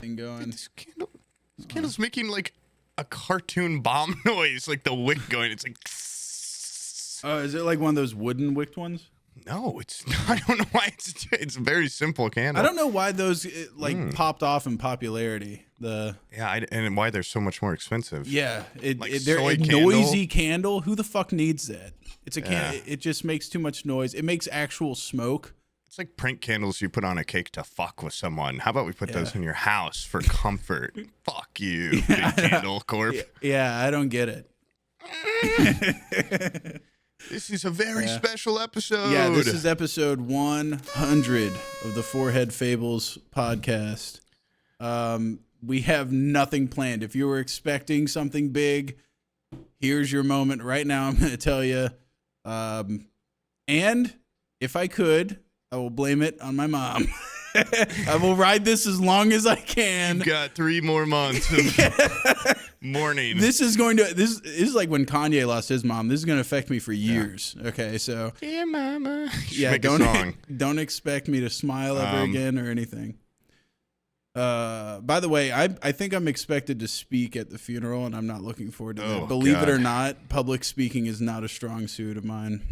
thing going. This candle's making like a cartoon bomb noise, like the wick going. It's like. Oh, is it like one of those wooden wicked ones? No, it's not. I don't know why it's a very simple candle. I don't know why those popped off in popularity. And why they're so much more expensive. Yeah, they're a noisy candle. Who the fuck needs that? It's a can. It just makes too much noise. It makes actual smoke. It's like prank candles you put on a cake to fuck with someone. How about we put those in your house for comfort? Fuck you, big candle corp. Yeah, I don't get it. This is a very special episode. Yeah, this is episode 100 of the Forehead Fables podcast. We have nothing planned. If you were expecting something big, here's your moment right now. I'm going to tell you. And if I could, I will blame it on my mom. I will ride this as long as I can. You've got 3 more months of mourning. This is like when Kanye lost his mom. This is going to affect me for years. Okay, so dear mama. Don't expect me to smile ever again or anything. By the way, I think I'm expected to speak at the funeral, and I'm not looking forward to that. Believe it or not, public speaking is not a strong suit of mine.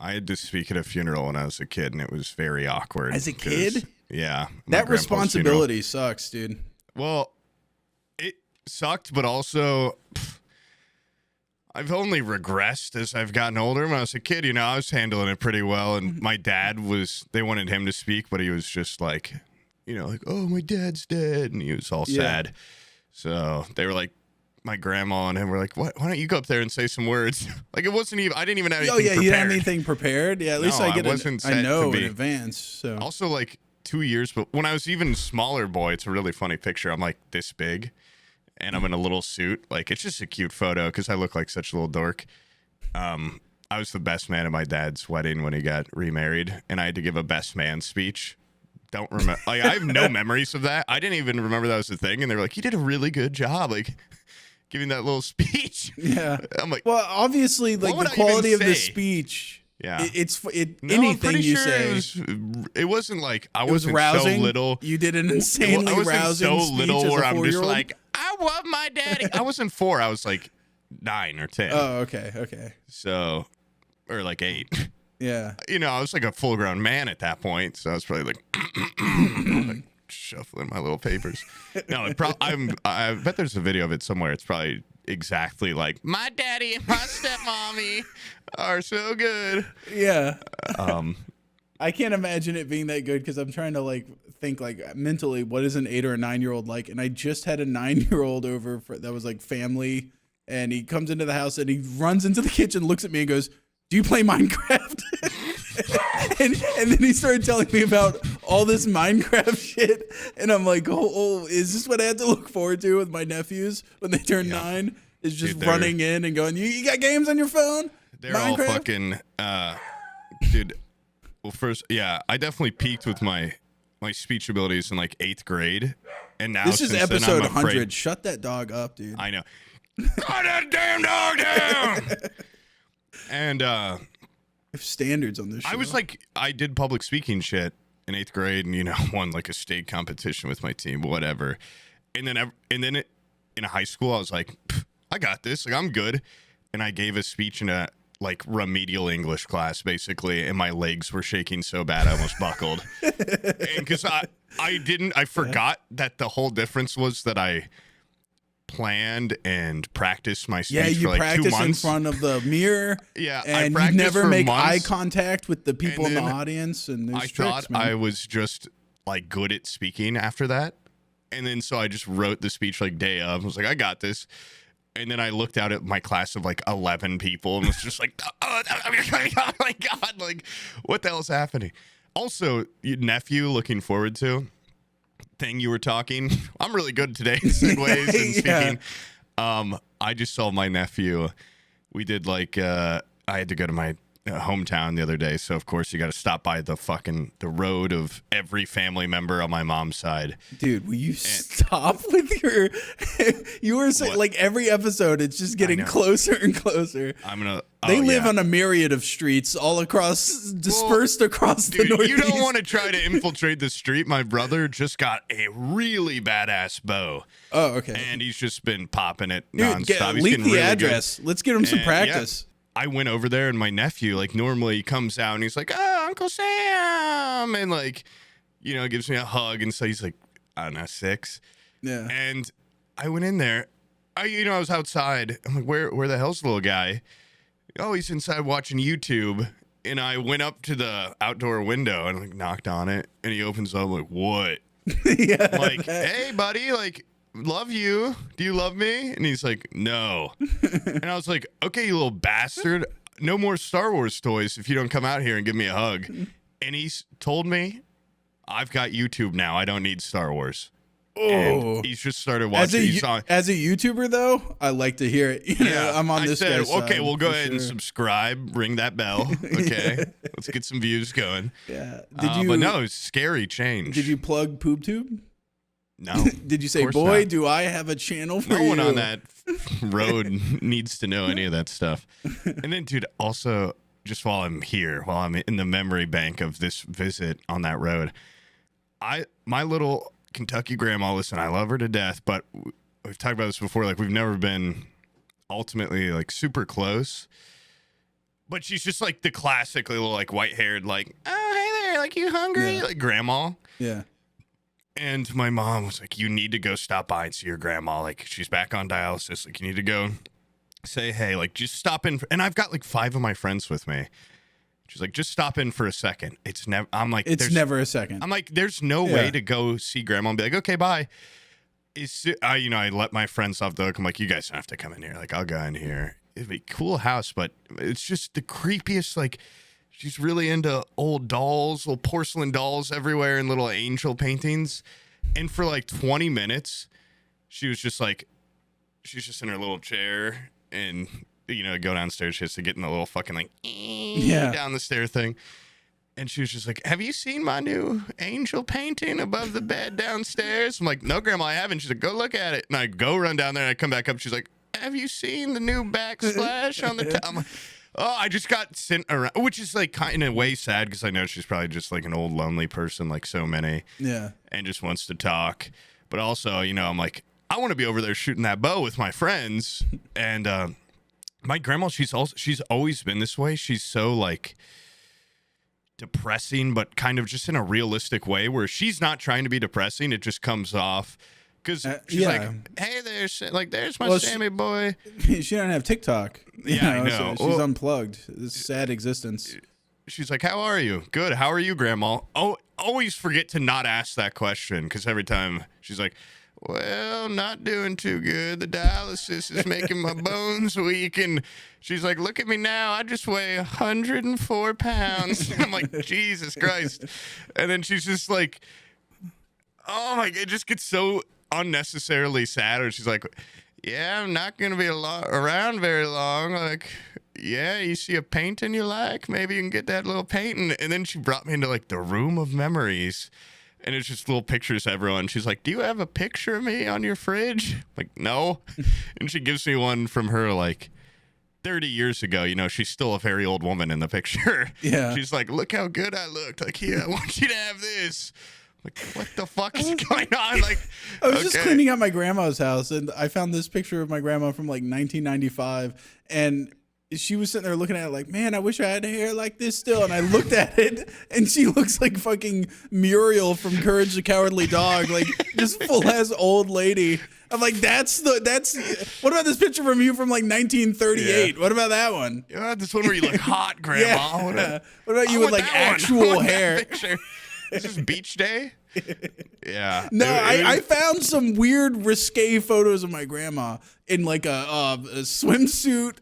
I had to speak at a funeral when I was a kid, and it was very awkward. As a kid? Yeah. That responsibility sucks, dude. Well, it sucked, but also I've only regressed as I've gotten older. When I was a kid, I was handling it pretty well, and my dad they wanted him to speak, but he was just like, oh, my dad's dead, and he was all sad. So they were like, my grandma and him were like, why don't you go up there and say some words? Like, it wasn't even, I didn't even have anything prepared. You didn't have anything prepared? Yeah, at least I know in advance. So also, like, 2 years, but when I was even smaller boy, it's a really funny picture. I'm like this big, and I'm in a little suit. Like, it's just a cute photo because I look like such a little dork. I was the best man at my dad's wedding when he got remarried, and I had to give a best man speech. Don't remember. Like, I have no memories of that. I didn't even remember that was a thing, and they were like, "You did a really good job." Like, giving that little speech. Yeah. I'm like, well, obviously, like the quality of the speech. Yeah. Anything you say. It wasn't like I wasn't rousing. So little. You did an insanely rousing so speech little as where a I'm 4-year-old? just like, I love my daddy. I wasn't 4. I was like 9 or 10. Oh, okay. So, or like 8. Yeah. I was like a full-grown man at that point. So I was probably like, like shuffling my little papers. No, I bet there's a video of it somewhere. It's probably exactly like, my daddy and my stepmommy are so good. Yeah. I can't imagine it being that good because I'm trying to think mentally what is an 8 or a 9-year-old like, and I just had a 9-year-old over that was like family, and he comes into the house and he runs into the kitchen, looks at me and goes, "Do you play Minecraft?" and then he started telling me about all this Minecraft shit, and I'm like, oh, is this what I had to look forward to with my nephews when they turn 9? Is just running in and going, you got games on your phone? They're Minecraft? all fucking, dude. Well, first, I definitely peaked with my speech abilities in like 8th grade, and now this is episode 100. Shut that dog up, dude. I know. Shut that damn dog down. And have standards on this show. I was like, I did public speaking shit in 8th grade, and won like a state competition with my team, whatever. And then in high school, I was like, I got this. Like, I'm good. And I gave a speech in a like remedial English class, basically, and my legs were shaking so bad I almost buckled. Because I forgot that the whole difference was that I planned and practiced my speech for like 2 months. Yeah, you practice in front of the mirror. Yeah, and I you never make months, eye contact with the people in the audience. And I thought I was just like good at speaking after that, and then so I just wrote the speech like day of. I was like, I got this. And then I looked out at my class of like 11 people and was just like, oh my God, like what the hell's happening? Also, your nephew, looking forward to thing you were talking. I'm really good today in segues and speaking. I just saw my nephew. We did like, I had to go to my hometown the other day, so of course you got to stop by the road of every family member on my mom's side. Dude, will you stop with your? You were saying like every episode, it's just getting closer and closer. They live on a myriad of streets all across, dispersed across the Northeast. You don't want to try to infiltrate the street. My brother just got a really badass bow. Oh, okay. And he's just been popping it nonstop. Leak the really address. Good. Let's get him some practice. Yeah, I went over there, and my nephew, like, normally he comes out and he's like, "Oh, Uncle Sam," and like, gives me a hug, and so he's like, I don't know, 6. Yeah. And I went in there. I was outside. I'm like, where the hell's the little guy? Oh, he's inside watching YouTube. And I went up to the outdoor window and like knocked on it, and he opens up. I'm like, what? Yeah. I'm like, hey, buddy, like, love you. Do you love me? And he's like, no. And I was like, okay, you little bastard. No more Star Wars toys if you don't come out here and give me a hug. And he's told me, I've got YouTube now. I don't need Star Wars. Oh, and he's just started watching. As a YouTuber, though, I like to hear it. I'm on this guy's side. Okay, we'll go ahead and subscribe. Ring that bell. Okay, let's get some views going. Yeah. But no, it's scary change. Did you plug PoopTube? No. Did you say, boy, not. Do I have a channel for you? No one on that road needs to know any of that stuff. And then, dude, also, just while I'm in the memory bank of this visit on that road, my little Kentucky grandma, listen, I love her to death, but we've talked about this before. Like, we've never been ultimately like super close, but she's just like the classic little like white haired, like, oh, hey there, like, you hungry? Yeah. Like grandma. Yeah. And my mom was like, you need to go stop by and see your grandma. Like, she's back on dialysis. Like, you need to go say, hey, like, just stop in. And I've got like 5 of my friends with me. She's like, just stop in for a second. It's never. I'm like, it's never a second. I'm like, there's no way to go see grandma and be like, okay, bye. I let my friends off the hook. I'm like, you guys don't have to come in here. Like, I'll go in here. It'd be a cool house, but it's just the creepiest. Like, she's really into old dolls, little porcelain dolls everywhere, and little angel paintings. And for like 20 minutes, she's just in her little chair and. Go downstairs. She has to get in the little fucking like down the stair thing. And she was just like, have you seen my new angel painting above the bed downstairs? I'm like, no, Grandma, I haven't. She's like, go look at it. And I go run down there and I come back up. She's like, have you seen the new backsplash on the top? I'm like, oh, I just got sent around, which is like kind of way sad because I know she's probably just like an old lonely person like so many. Yeah. And just wants to talk. But also, I'm like, I want to be over there shooting that bow with my friends. And, my grandma, she's always been this way. She's so like depressing, but kind of just in a realistic way where she's not trying to be depressing. It just comes off because she's like, hey, there's my Sammy boy. She don't have TikTok. I know. So she's unplugged. This sad existence. She's like, how are you? Good. How are you, Grandma? Oh, always forget to not ask that question because every time she's like, well, not doing too good. The dialysis is making my bones weak. And she's like, look at me now. I just weigh 104 pounds. I'm like, Jesus Christ. And then she's just like, oh my God, it just gets so unnecessarily sad. Or she's like, yeah, I'm not going to be around very long. Like, yeah, you see a painting you like? Maybe you can get that little painting. And then she brought me into like the room of memories. And it's just little pictures of everyone. She's like, do you have a picture of me on your fridge? I'm like, no. And she gives me one from her like 30 years ago. She's still a very old woman in the picture. Yeah. She's like, look how good I looked. Like, here, I want you to have this. I'm like, what the fuck is going on? Like, I was just cleaning out my grandma's house, and I found this picture of my grandma from like 1995. And she was sitting there looking at it like, man, I wish I had hair like this still. And I looked at it, and she looks like fucking Muriel from Courage the Cowardly Dog, like just full ass old lady. I'm like, that's what about this picture from you from like 1938? Yeah. What about that one? Yeah, this one where you look hot, Grandma. Yeah. What about you with like actual hair? This is beach day. Yeah. No, I found some weird risque photos of my grandma in like a swimsuit,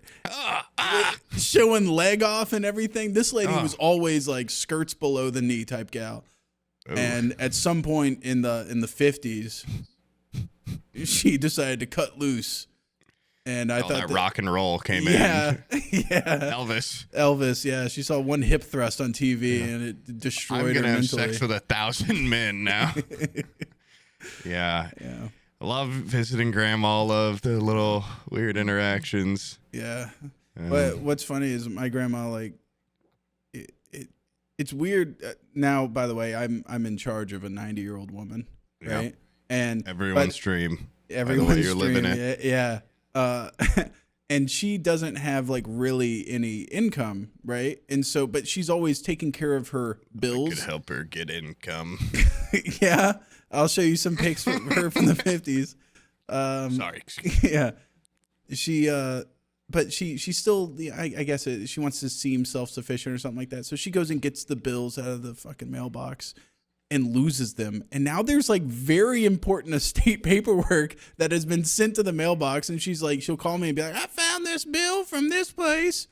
showing leg off and everything. This lady was always like skirts below the knee type gal. Ooh. And at some point in the 50s, she decided to cut loose And I thought that rock and roll came yeah, in. Yeah. Elvis, yeah. She saw one hip thrust on TV and it destroyed her mentally. I'm going to have sex with 1,000 men now. Yeah. I love visiting grandma. Love the little weird interactions. Yeah. But what's funny is my grandma, like, it's weird. Now, by the way, I'm in charge of a 90-year-old woman, right? Yep. And everyone's dream. Everyone's you're dream. Living it. Yeah. And she doesn't have like really any income, right? And so, but she's always taking care of her bills. I could help her get income. Yeah, I'll show you some pics from her from the 50s. Sorry. Excuse me. Yeah, but she still, I guess she wants to seem self-sufficient or something like that. So she goes and gets the bills out of the fucking mailbox and loses them. And now there's like very important estate paperwork that has been sent to the mailbox. And she's like, she'll call me and be like, I found this bill from this place.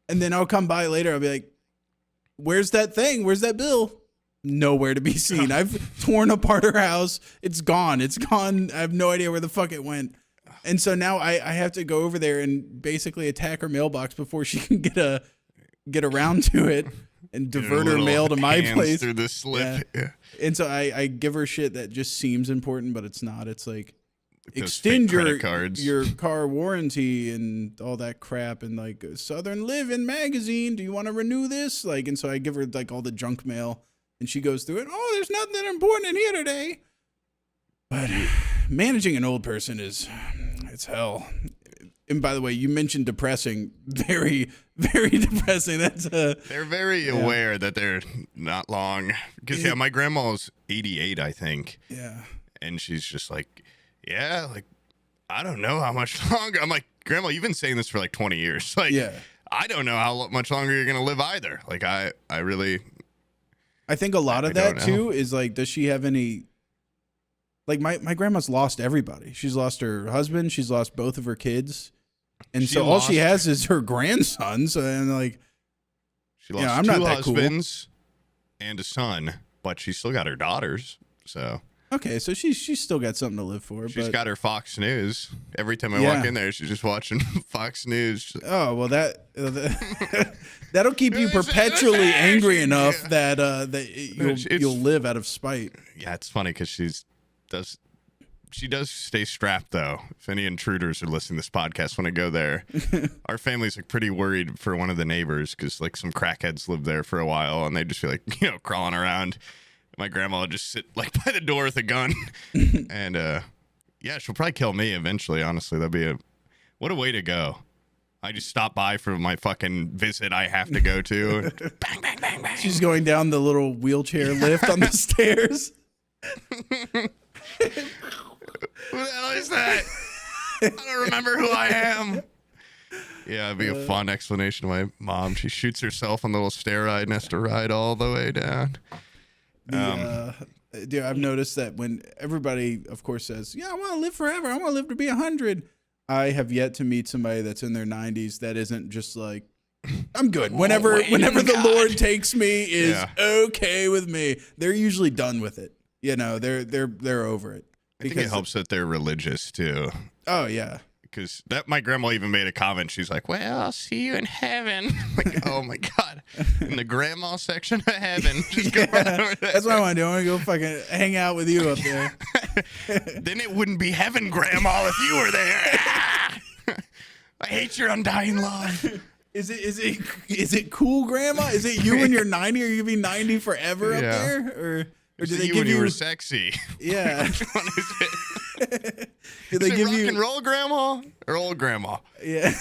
And then I'll come by later. I'll be like, where's that thing? Where's that bill? Nowhere to be seen. I've torn apart her house. It's gone. It's gone. I have no idea where the fuck it went. And so now I have to go over there and basically attack her mailbox before she can get around to it and divert her mail to my place through the slip. Yeah. And so I give her shit that just seems important, but it's not. It's like, those extend cards. your car warranty and all that crap, and like Southern Living magazine. Do you want to renew this? Like, and so I give her like all the junk mail, and she goes through it. Oh, there's nothing important in here today. But managing an old person it's hell. And by the way, you mentioned depressing. Very, very depressing. They're very aware that they're not long. Because, my grandma's 88, I think. Yeah. And she's just like, yeah, like, I don't know how much longer. I'm like, Grandma, you've been saying this for like 20 years. Like, I don't know how much longer you're going to live either. Like, I think a lot of that, too, is like, does she have any... Like, my grandma's lost everybody. She's lost her husband. She's lost both of her kids. And so all she has is her grandsons, and like, she lost I'm two not that husbands and a son, but she's still got her daughters. So okay, so she's still got something to live for. She's got her Fox News. Every time I walk in there, she's just watching Fox News. Oh well, that'll keep you perpetually angry enough that you'll live out of spite. Yeah, it's funny because she does stay strapped, though. If any intruders are listening to this podcast when I go there, our family's like pretty worried for one of the neighbors because like some crackheads lived there for a while and they just feel like, crawling around. My grandma would just sit like by the door with a gun. And she'll probably kill me eventually, honestly. That'd be what a way to go. I just stop by for my fucking visit I have to go to. Bang, bang, bang, bang. She's going down the little wheelchair lift on the stairs. Who the hell is that? I don't remember who I am. Yeah, it'd be a fun explanation of my mom. She shoots herself on the little stair ride and has to ride all the way down. Dude, I've noticed that when everybody, of course, says, I want to live forever. I want to live to be 100. I have yet to meet somebody that's in their 90s that isn't just like, I'm good. Whenever the Lord takes me is okay with me. They're usually done with it. They're over it. I think it helps that they're religious too. Oh yeah. Because my grandma even made a comment. She's like, "Well, I'll see you in heaven." Like, oh my god, in the grandma section of heaven. Just go right over there. That's what I want to do. I want to go fucking hang out with you up there. Then it wouldn't be heaven, Grandma, if you were there. I hate your undying love. Is it cool, Grandma? Is it you when you're 90? Are you gonna be 90 forever up there, or do they give you when you were sexy? Yeah. Which one is it? Do they give rock you and roll grandma or old grandma? Yeah.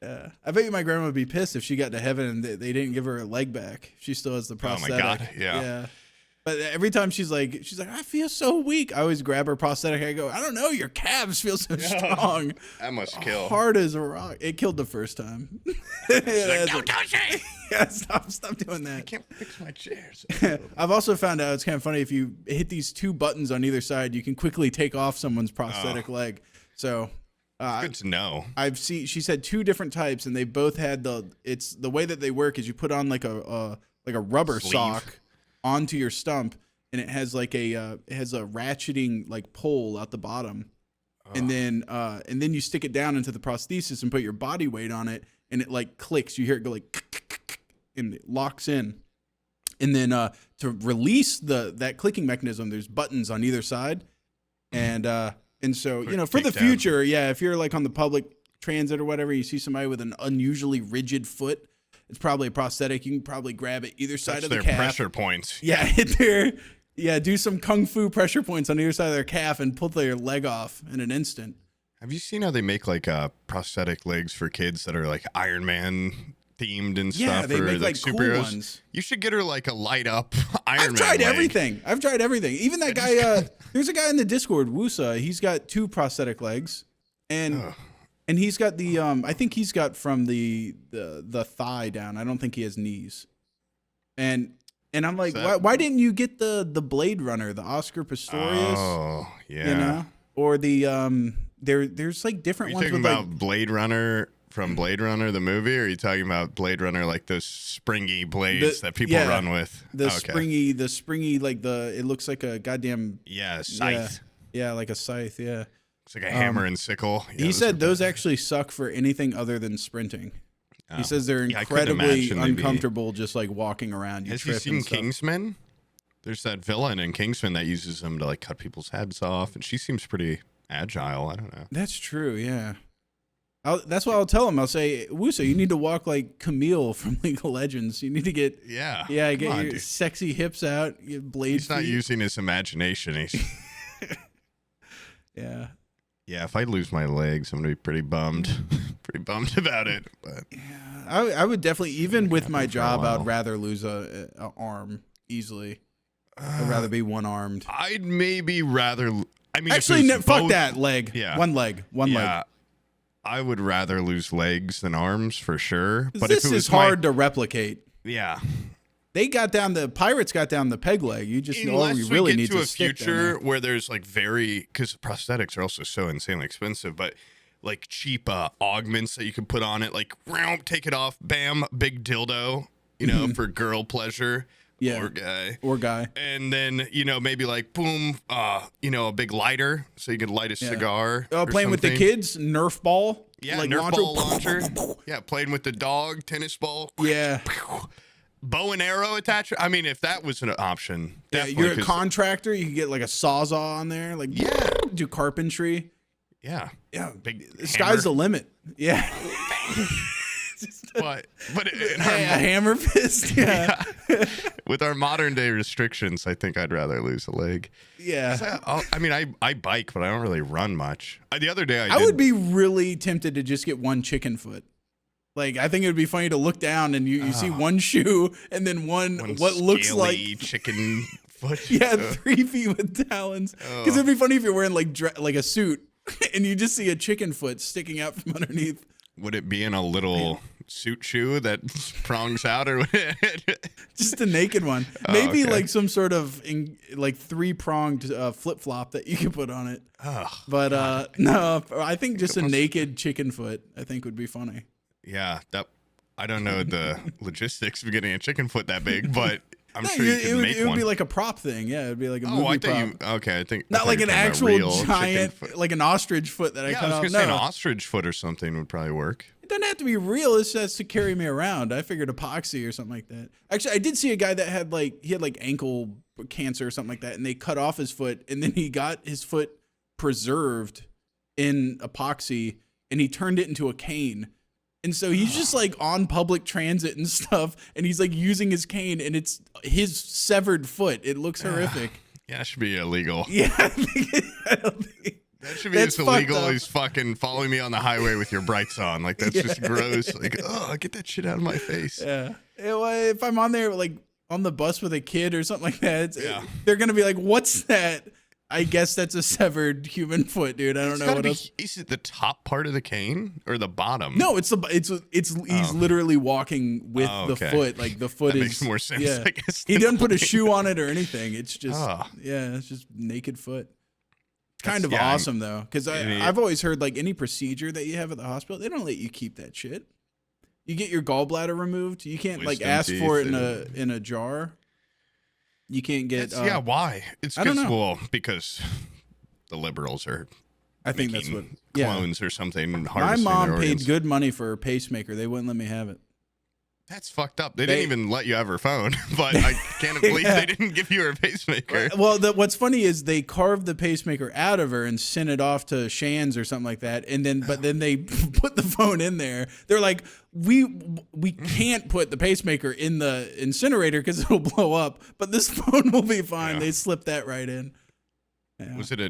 Yeah. I bet you my grandma would be pissed if she got to heaven and they didn't give her a leg back. She still has the prosthetic. Oh my god. Yeah. But every time she's like, I feel so weak. I always grab her prosthetic. I go, I don't know, your calves feel so strong. That must kill. Hard as a rock. It killed the first time. She's like, don't touch it. Yeah, stop doing that. I can't fix my chairs. I've also found out it's kind of funny if you hit these two buttons on either side, you can quickly take off someone's prosthetic leg. So good to know. She said two different types, and they both had the way that they work is you put on like a rubber sock onto your stump, and it has like a ratcheting like pole out the bottom, and then you stick it down into the prosthesis and put your body weight on it, and it like clicks. You hear it go like, and it locks in. And then to release that clicking mechanism, there's buttons on either side, and so for the future, if you're like on the public transit or whatever, you see somebody with an unusually rigid foot, it's probably a prosthetic. You can probably grab it either side of the calf. Pressure points. Yeah, hit their. Yeah, do some kung fu pressure points on either side of their calf and pull their leg off in an instant. Have you seen how they make like prosthetic legs for kids that are like Iron Man themed and stuff? Yeah, they make like cool ones. You should get her like a light up Iron Man. I've tried everything. Even that guy. There's a guy in the Discord, Wusa. He's got 2 prosthetic legs, and he's got the. I think he's got from the thigh down. I don't think he has knees, And I'm like, why didn't you get the Blade Runner, the Oscar Pistorius? Oh, yeah. Or the there's like different ones. Are you talking about Blade Runner from Blade Runner the movie, or are you talking about Blade Runner like those springy blades that people run with? The springy like it looks like a goddamn scythe. Yeah, like a scythe. Yeah, it's like a hammer and sickle. Yeah, he said those actually suck for anything other than sprinting. He says they're incredibly uncomfortable just like walking around. Has you seen Kingsman? There's that villain in Kingsman that uses them to like cut people's heads off, and she seems pretty agile. I don't know. That's true, yeah. That's what I'll tell him. I'll say, Wusa, you need to walk like Camille from League of Legends. You need to get get your sexy hips out, get blade He's not feet. using his imagination. He's Yeah, if I lose my legs, I'm gonna be pretty bummed. Pretty bummed about it. But yeah, I would definitely, even with my job, I'd rather lose a arm easily. I'd rather be one-armed. I'd maybe rather. I mean, actually, fuck that leg. Yeah, one leg. I would rather lose legs than arms for sure. But this if it was is hard to replicate. Yeah. The pirates got down the peg leg. You just you really need to stick a future where there's like because prosthetics are also so insanely expensive, but like cheap augments that you can put on it, like take it off, bam, big dildo, for girl pleasure. Yeah. Or guy. And then, maybe like boom, a big lighter so you can light a cigar. Playing with the kids, Nerf ball. Yeah, like Nerf ball launcher. Yeah, playing with the dog, tennis ball. Yeah. Bow and arrow attachment. I mean, if that was an option, definitely. You're a contractor. You can get like a sawzall on there. Like, do carpentry. Yeah. Yeah. Big sky's the limit. Yeah. but a hammer fist. Yeah. With our modern day restrictions, I think I'd rather lose a leg. Yeah. I bike, but I don't really run much. The other day I would be really tempted to just get one chicken foot. Like, I think it would be funny to look down and you see one shoe and then one what looks like chicken foot. Yeah, 3 feet with talons. Because it'd be funny if you're wearing like a suit and you just see a chicken foot sticking out from underneath. Would it be in a little suit shoe that prongs out, or just a naked one? Maybe like some sort of 3-pronged flip flop that you could put on it. But no, I think just a naked chicken foot I think would be funny. Yeah, I don't know the logistics of getting a chicken foot that big, but I'm sure you could make one. It would be like a prop thing. Yeah, it'd be like a movie prop. I think not like an actual giant, like an ostrich foot that I cut off. I was gonna say an ostrich foot or something would probably work. It doesn't have to be real. It just has to carry me around. I figured epoxy or something like that. Actually, I did see a guy that had ankle cancer or something like that, and they cut off his foot, and then he got his foot preserved in epoxy, and he turned it into a cane. And so he's just like on public transit and stuff, and he's like using his cane, and it's his severed foot. It looks horrific. Yeah, it should be illegal. Yeah, I don't think that should be as illegal as fucking following me on the highway with your brights on. Like, that's just gross. Like, get that shit out of my face. Yeah. If I'm on there, like on the bus with a kid or something like that, they're gonna be like, "What's that?" I guess that's a severed human foot, dude. I don't know what else. Is it the top part of the cane or the bottom? No, he's literally walking with the foot. Like the foot makes more sense. Yeah. I guess, he doesn't put a shoe on it or anything. It's just it's just naked foot. It's kind of awesome though, because I've always heard like any procedure that you have at the hospital, they don't let you keep that shit. You get your gallbladder removed. You can't ask for it in a jar. You can't get. Why? It's because the liberals are I think that's what clones or something. My mom paid organs. good money for her pacemaker. They wouldn't let me have it. That's fucked up. They didn't even let you have her phone, but I can't believe they didn't give you her pacemaker. Well, what's funny is they carved the pacemaker out of her and sent it off to Shands or something like that, and then they put the phone in there. They're like, we can't put the pacemaker in the incinerator because it'll blow up, but this phone will be fine. Yeah. They slipped that right in. Yeah. Was it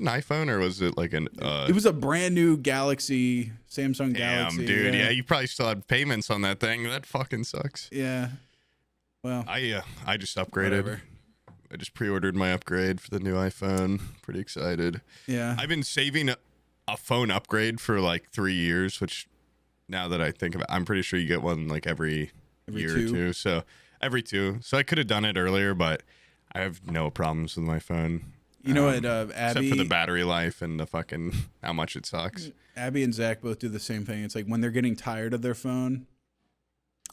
an iPhone or was it like an? It was a brand new Samsung Galaxy. Damn, dude. Yeah, you probably still had payments on that thing. That fucking sucks. Yeah. Well, I just upgraded. Whatever. I just pre-ordered my upgrade for the new iPhone. Pretty excited. Yeah. I've been saving a phone upgrade for like 3 years, which now that I think of it, I'm pretty sure you get one like every year or two. So every 2. So I could have done it earlier, but I have no problems with my phone. You know what, Abby? Except for the battery life and the fucking how much it sucks. Abby and Zach both do the same thing. It's like when they're getting tired of their phone,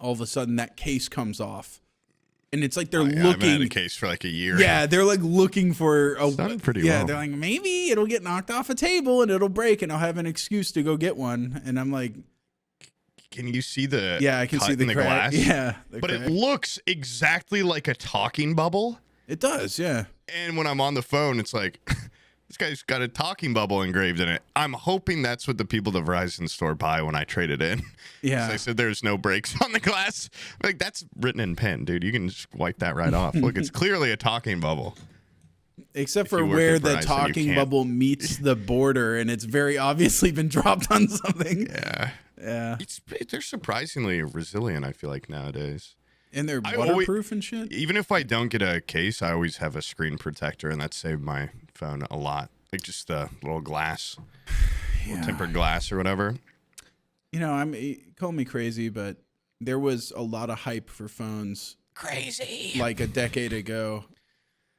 all of a sudden that case comes off. And it's like they're looking. I've had a case for like a year. Yeah, they're like looking for a. It's pretty well. They're like, maybe it'll get knocked off a table and it'll break and I'll have an excuse to go get one. And I'm like, can you see the? Yeah, I can see the glass. Yeah, but it looks exactly like a talking bubble. It does, yeah. And when I'm on the phone, it's like, this guy's got a talking bubble engraved in it. I'm hoping that's what the people at the Verizon store buy when I trade it in. Yeah. I said there's no breaks on the glass. Like, that's written in pen, dude. You can just wipe that right off. Look, it's clearly a talking bubble. Except for where the talking bubble meets the border, and it's very obviously been dropped on something. Yeah. Yeah. They're surprisingly resilient, I feel like, nowadays. And they're waterproof and shit? Even if I don't get a case, I always have a screen protector, and that saved my phone a lot. Like just the little glass, little tempered glass or whatever. You know, call me crazy, but there was a lot of hype for phones. Crazy. Like a decade ago.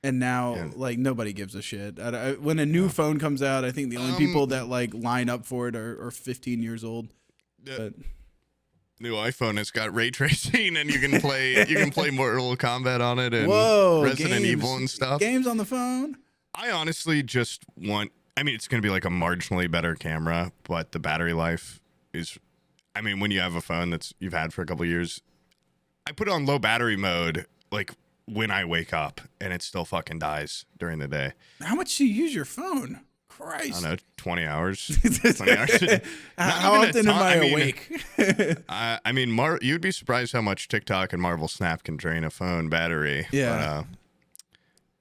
And now, like, nobody gives a shit. When a new phone comes out, I think the only people that, like, line up for it are 15 years old. But... New iPhone has got ray tracing, and you can play Mortal Kombat on it and Resident Evil and stuff. Games on the phone. I honestly just want. I mean, it's going to be like a marginally better camera, but the battery life is. I mean, when you have a phone that's you've had for a couple of years, I put it on low battery mode, like when I wake up, and it still fucking dies during the day. How much do you use your phone? Christ. I don't know, 20 hours. 20 hours. How often am I awake? I mean, you'd be surprised how much TikTok and Marvel Snap can drain a phone battery. Yeah. But,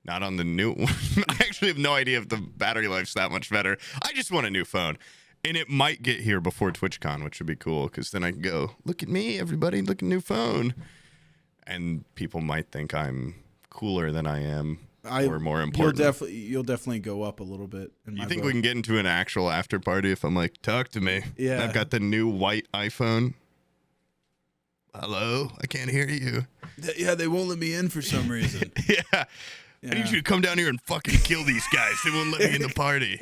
not on the new one. I actually have no idea if the battery life's that much better. I just want a new phone. And it might get here before TwitchCon, which would be cool, because then I can go, look at me, everybody, look at new phone. And people might think I'm cooler than I am. Or more important. You'll definitely go up a little bit. You think we can get into an actual after party if I'm like, talk to me? Yeah. I've got the new white iPhone. Hello? I can't hear you. Yeah, they won't let me in for some reason. Yeah. I need you to come down here and fucking kill these guys. They won't let me in the party.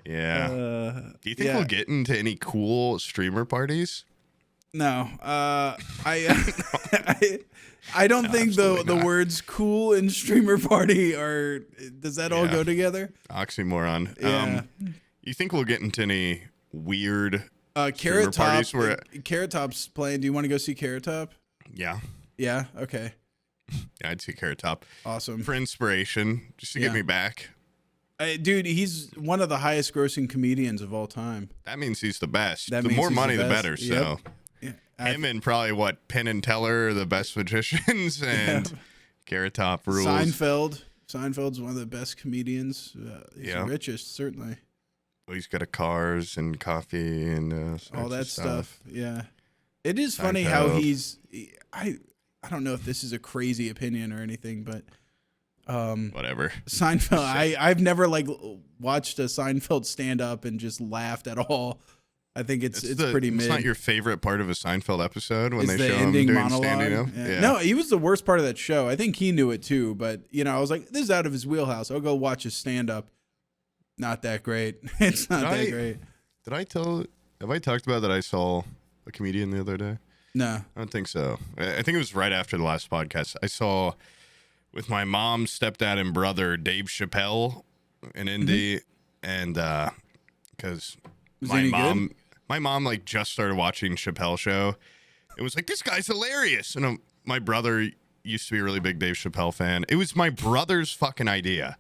Yeah. Do you think we'll get into any cool streamer parties? No. I don't think the words cool and streamer party are. Does that all go together? Oxymoron. Yeah. You think we'll get into any weird Carrot Top parties where Carrot Top's playing? Do you want to go see Carrot Top? Yeah. Yeah. Okay. Yeah, I'd see Carrot Top. Awesome. For inspiration, just to get me back. Dude, he's one of the highest grossing comedians of all time. That means he's the best. The more money, the better. So. Yeah. Him and probably Penn and Teller are the best magicians, and Carrot Top rules. Seinfeld's one of the best comedians. He's the richest, certainly. Well, he's got a cars and coffee and all that stuff. Yeah, it is funny how I don't know if this is a crazy opinion or anything, but whatever. Seinfeld. I've never watched a Seinfeld stand up and just laughed at all. I think it's pretty mid. It's not your favorite part of a Seinfeld episode when they the show him ending doing monologue. standing up? Yeah. No, he was the worst part of that show. I think he knew it too, but I was like, this is out of his wheelhouse. I'll go watch his stand up. Not that great. It's not that great. Have I talked about that I saw a comedian the other day? No. I don't think so. I think it was right after the last podcast. I saw with my mom, stepdad, and brother Dave Chappelle in Indy. and because Was my any mom, good? my mom like just started watching Chappelle Show. It was like, this guy's hilarious, and my brother used to be a really big Dave Chappelle fan. It was my brother's fucking idea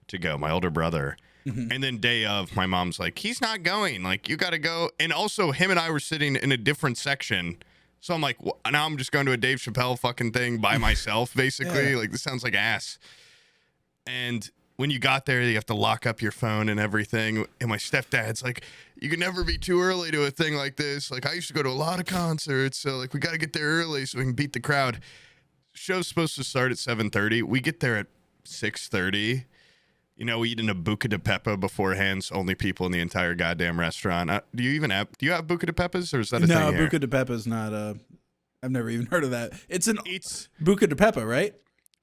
to go, my older brother. And then day of, my mom's like, he's not going. Like, you got to go. And also, him and I were sitting in a different section. So I'm like, now I'm just going to a Dave Chappelle fucking thing by myself, basically. Yeah. Like, this sounds like ass. And when you got there, you have to lock up your phone and everything. And my stepdad's like, you can never be too early to a thing like this. Like, I used to go to a lot of concerts. So, like, we got to get there early so we can beat the crowd. Show's supposed to start at 7:30. We get there at 6:30. You know, we eat in a Buca de Pepa beforehand. So only people in the entire goddamn restaurant. Do you have Buca de Pepas, or is that a thing No, here? Buca de Pepa's not. I've never even heard of that. It's It's Buca de Pepa, right?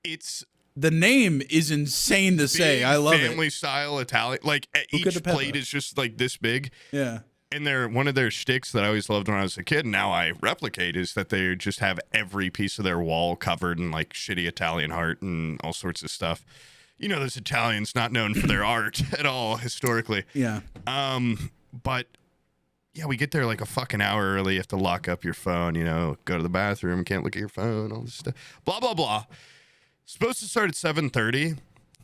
it's The name is insane to say. big I love family it. style Italian. Like Buca de each Pepa. plate is just like this big. Yeah. And one of their shticks that I always loved when I was a kid, and now I replicate, is that they just have every piece of their wall covered in like shitty Italian art and all sorts of stuff. You know, those Italians not known for their art at all historically. Yeah. But yeah, we get there like a fucking hour early. You have to lock up your phone, you know, go to the bathroom, can't look at your phone, all this stuff. Blah, blah, blah. Supposed to start at 7:30.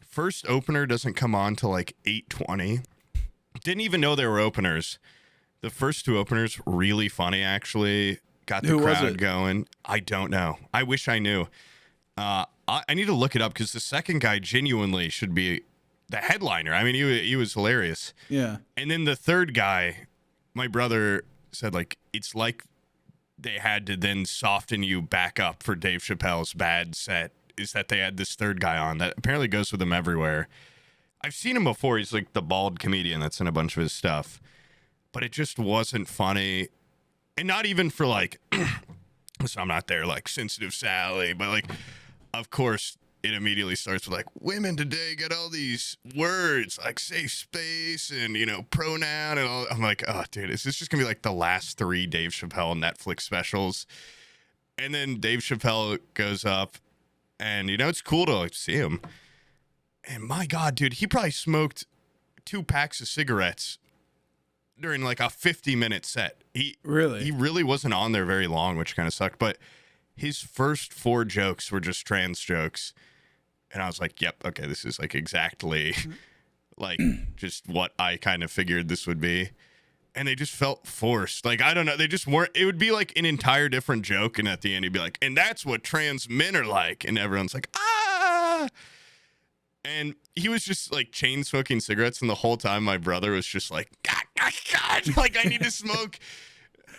First opener doesn't come on till like 8:20. Didn't even know there were openers. The first two openers, really funny, actually. Got the Who was crowd it? going. I don't know. I wish I knew. I need to look it up because the second guy genuinely should be the headliner. I mean, he was hilarious. Yeah. And then the third guy, my brother said, like, it's like they had to then soften you back up for Dave Chappelle's bad set, is that they had this third guy on that apparently goes with him everywhere. I've seen him before. He's like the bald comedian that's in a bunch of his stuff. But it just wasn't funny. And not even for like, so I'm not there like Sensitive Sally, but like, of course, it immediately starts with like, women today get all these words like safe space and, you know, pronoun and all. I'm like, oh, dude, is this just gonna be like the last 3 Dave Chappelle Netflix specials? And then Dave Chappelle goes up and, you know, it's cool to like see him. And my God, dude, he probably smoked 2 packs of cigarettes during like a 50-minute set. He really wasn't on there very long, which kind of sucked. But his first 4 jokes were just trans jokes. And I was like, yep, okay, this is like exactly like just what I kind of figured this would be. And they just felt forced. Like, I don't know. They just weren't. It would be like an entire different joke. And at the end, he'd be like, and that's what trans men are like. And everyone's like, ah. And he was just like chain smoking cigarettes. And the whole time, my brother was just like, God, like, I need to smoke.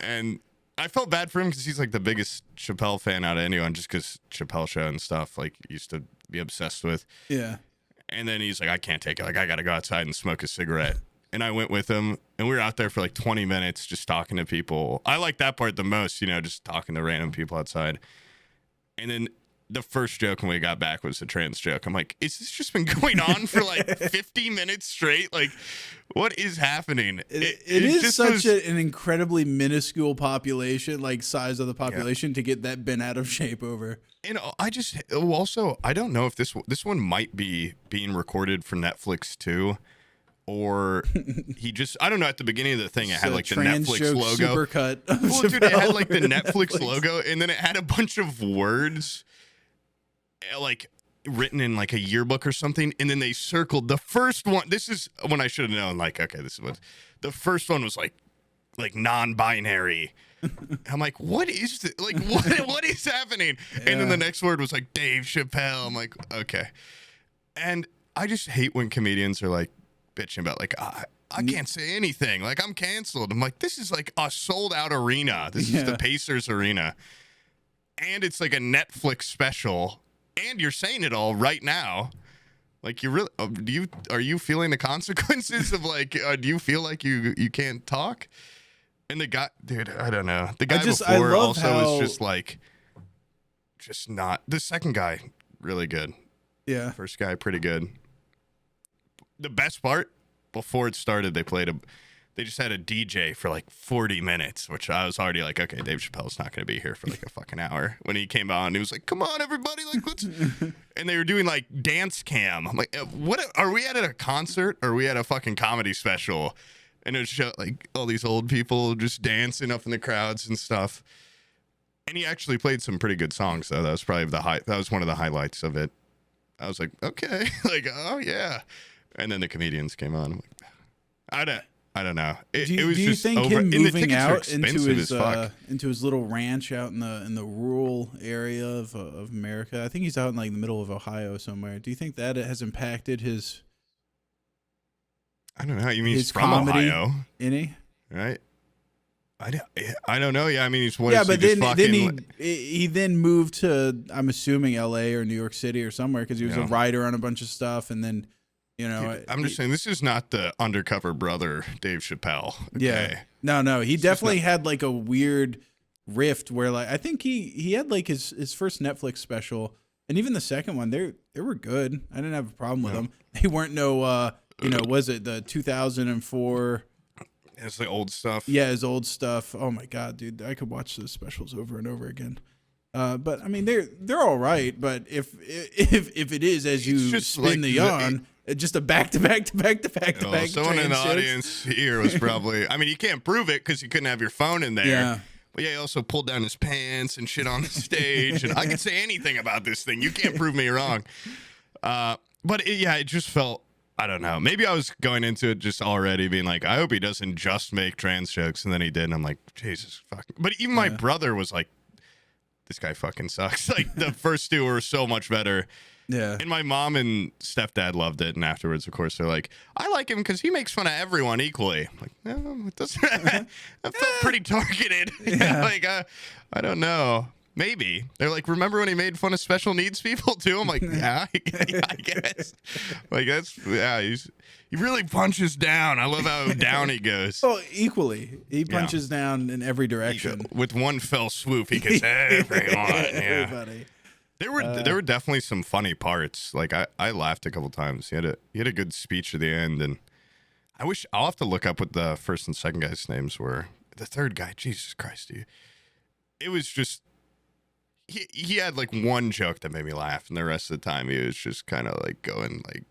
And I felt bad for him because he's like the biggest Chappelle fan out of anyone, just because Chappelle Show and stuff, like, used to be obsessed with. Yeah. And then he's like, I can't take it. Like, I got to go outside and smoke a cigarette. And I went with him, and we were out there for like 20 minutes just talking to people. I like that part the most, you know, just talking to random people outside. And then the first joke when we got back was a trans joke. I'm like, is this just been going on for like 50 minutes straight? Like, what is happening? It is such an incredibly minuscule population, like size of the population, to get that bent out of shape over. And I just also, I don't know if this one might be being recorded for Netflix too. Or he just, I don't know, at the beginning of the thing, it had like the Netflix logo. Supercut. Well, dude, it had like the Netflix logo, and then it had a bunch of words like written in like a yearbook or something, and then they circled the first one. This is when I should have known, like, okay, this is what the first one was like non-binary. I'm like, what is this? Like, what is happening? Yeah. And then the next word was like Dave Chappelle. I'm like, okay. And I just hate when comedians are like bitching about like, I can't say anything. Like, I'm canceled. I'm like, this is like a sold out arena. This is the Pacers arena. And it's like a Netflix special. And you're saying it all right now. Like, you really, are you feeling the consequences of like, do you feel like you can't talk? And the guy, dude, I don't know. The guy before also was just like, just not. The second guy, really good. Yeah. First guy, pretty good. The best part, before it started, they just had a DJ for like 40 minutes, which I was already like, okay, Dave Chappelle's not going to be here for like a fucking hour. When he came on, he was like, come on, everybody, like, let's. And and they were doing like dance cam. I'm like, what are we at a concert or are we at a fucking comedy special? And it was just like all these old people just dancing up in the crowds and stuff. And he actually played some pretty good songs though. That was probably that was one of the highlights of it. I was like, okay, like, oh yeah. And then the comedians came on. I'm like, I don't know. It was do you just think over. him And the moving tickets are out into his little ranch out in the rural area of America? I think he's out in like the middle of Ohio somewhere. Do you think that it has impacted his? I don't know. You mean he's his from comedy, Ohio, any? right? I don't know. Yeah, I mean he's But then he then moved to, I'm assuming, L.A. or New York City or somewhere because he was a writer on a bunch of stuff, and then. You know, dude, I'm just saying this is not the undercover brother Dave Chappelle. Okay? Yeah, no, he definitely had like a weird rift where like I think he had like his first Netflix special, and even the second one they were good. I didn't have a problem with them. They weren't was it the 2004? It's the old stuff. Yeah, his old stuff. Oh my god, dude, I could watch those specials over and over again. But I mean they're all right. But if it is as you spin like the yarn. Just a back to back. Someone in the audience here was probably. I mean, you can't prove it because you couldn't have your phone in there. Yeah. But yeah, he also pulled down his pants and shit on the stage. And I can say anything about this thing. You can't prove me wrong. It just felt. I don't know. Maybe I was going into it just already being like, I hope he doesn't just make trans jokes, and then he did. And I'm like, Jesus fucking. But even my brother was like, this guy fucking sucks. Like the first two were so much better. Yeah. And my mom and stepdad loved it. And afterwards, of course, they're like, I like him because he makes fun of everyone equally. I'm like, no, it doesn't. That felt pretty targeted. Yeah. Like, I don't know. Maybe. They're like, remember when he made fun of special needs people too? I'm like, yeah, I guess. Like, he really punches down. I love how down he goes. Oh, equally. He punches down in every direction. With one fell swoop, he gets everyone. Yeah. Everybody. There were definitely some funny parts. Like I laughed a couple times. He had a good speech at the end, and I'll have to look up what the first and second guy's names were. The third guy, Jesus Christ, dude. It was just he had like one joke that made me laugh, and the rest of the time he was just kind of like going like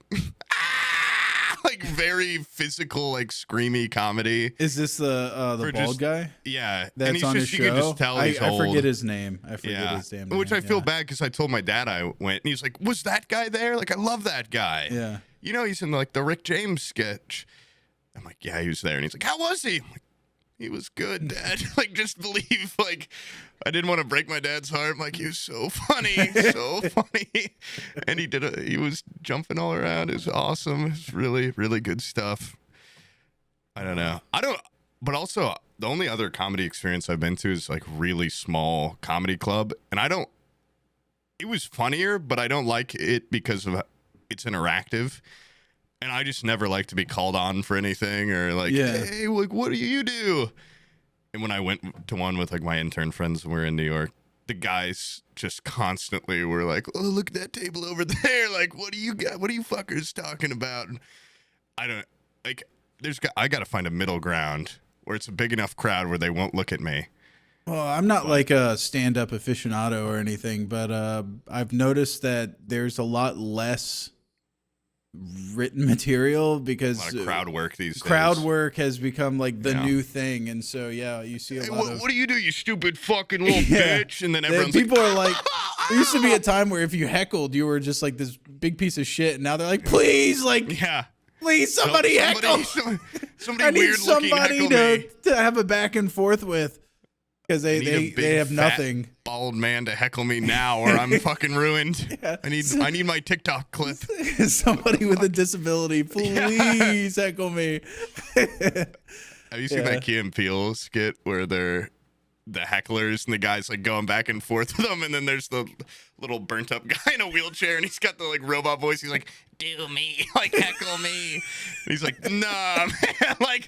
like very physical, like screamy comedy. Is this the bald guy? Yeah, that's and he's on just, his show. You can just tell he's old. I forget his name. I forget his damn name. Which I feel bad because I told my dad I went, and he's like, "Was that guy there? Like, I love that guy." Yeah, you know, he's in like the Rick James sketch. I'm like, "Yeah, he was there," and he's like, "How was he?" I'm like, he was good, Dad. Like, just believe. Like, I didn't want to break my dad's heart. I'm like, he was so funny, so funny, and he was jumping all around. It was awesome. It was really, really good stuff. I don't know. But also, the only other comedy experience I've been to is like really small comedy club, and it was funnier, but I don't like it because of it's interactive. And I just never like to be called on for anything or like, hey, like, what do you do? And when I went to one with like my intern friends when we were in New York, the guys just constantly were like, oh, look at that table over there. Like, what do you got? What are you fuckers talking about? And I don't like, I got to find a middle ground where it's a big enough crowd where they won't look at me. Well, I'm not like a stand-up aficionado or anything, but I've noticed that there's a lot less written material because a lot of crowd work these days. Crowd work has become like the new thing, and so you see a lot of. What do you do, you stupid fucking little bitch? And then everyone's people are like, there used to be a time where if you heckled, you were just like this big piece of shit, and now they're like, please, like, please, somebody heckle. Somebody weird looking heckle me. To have a back and forth with. Because they have nothing. Bald man to heckle me now, or I'm fucking ruined. Yeah. I need my TikTok clip. Somebody with a disability, please heckle me. Have you seen that Key and Peele skit where they're the hecklers and the guy's like going back and forth with them, and then there's the little burnt up guy in a wheelchair, and he's got the like robot voice. He's like, "Do me, like heckle me." And he's like, "Nah, man, like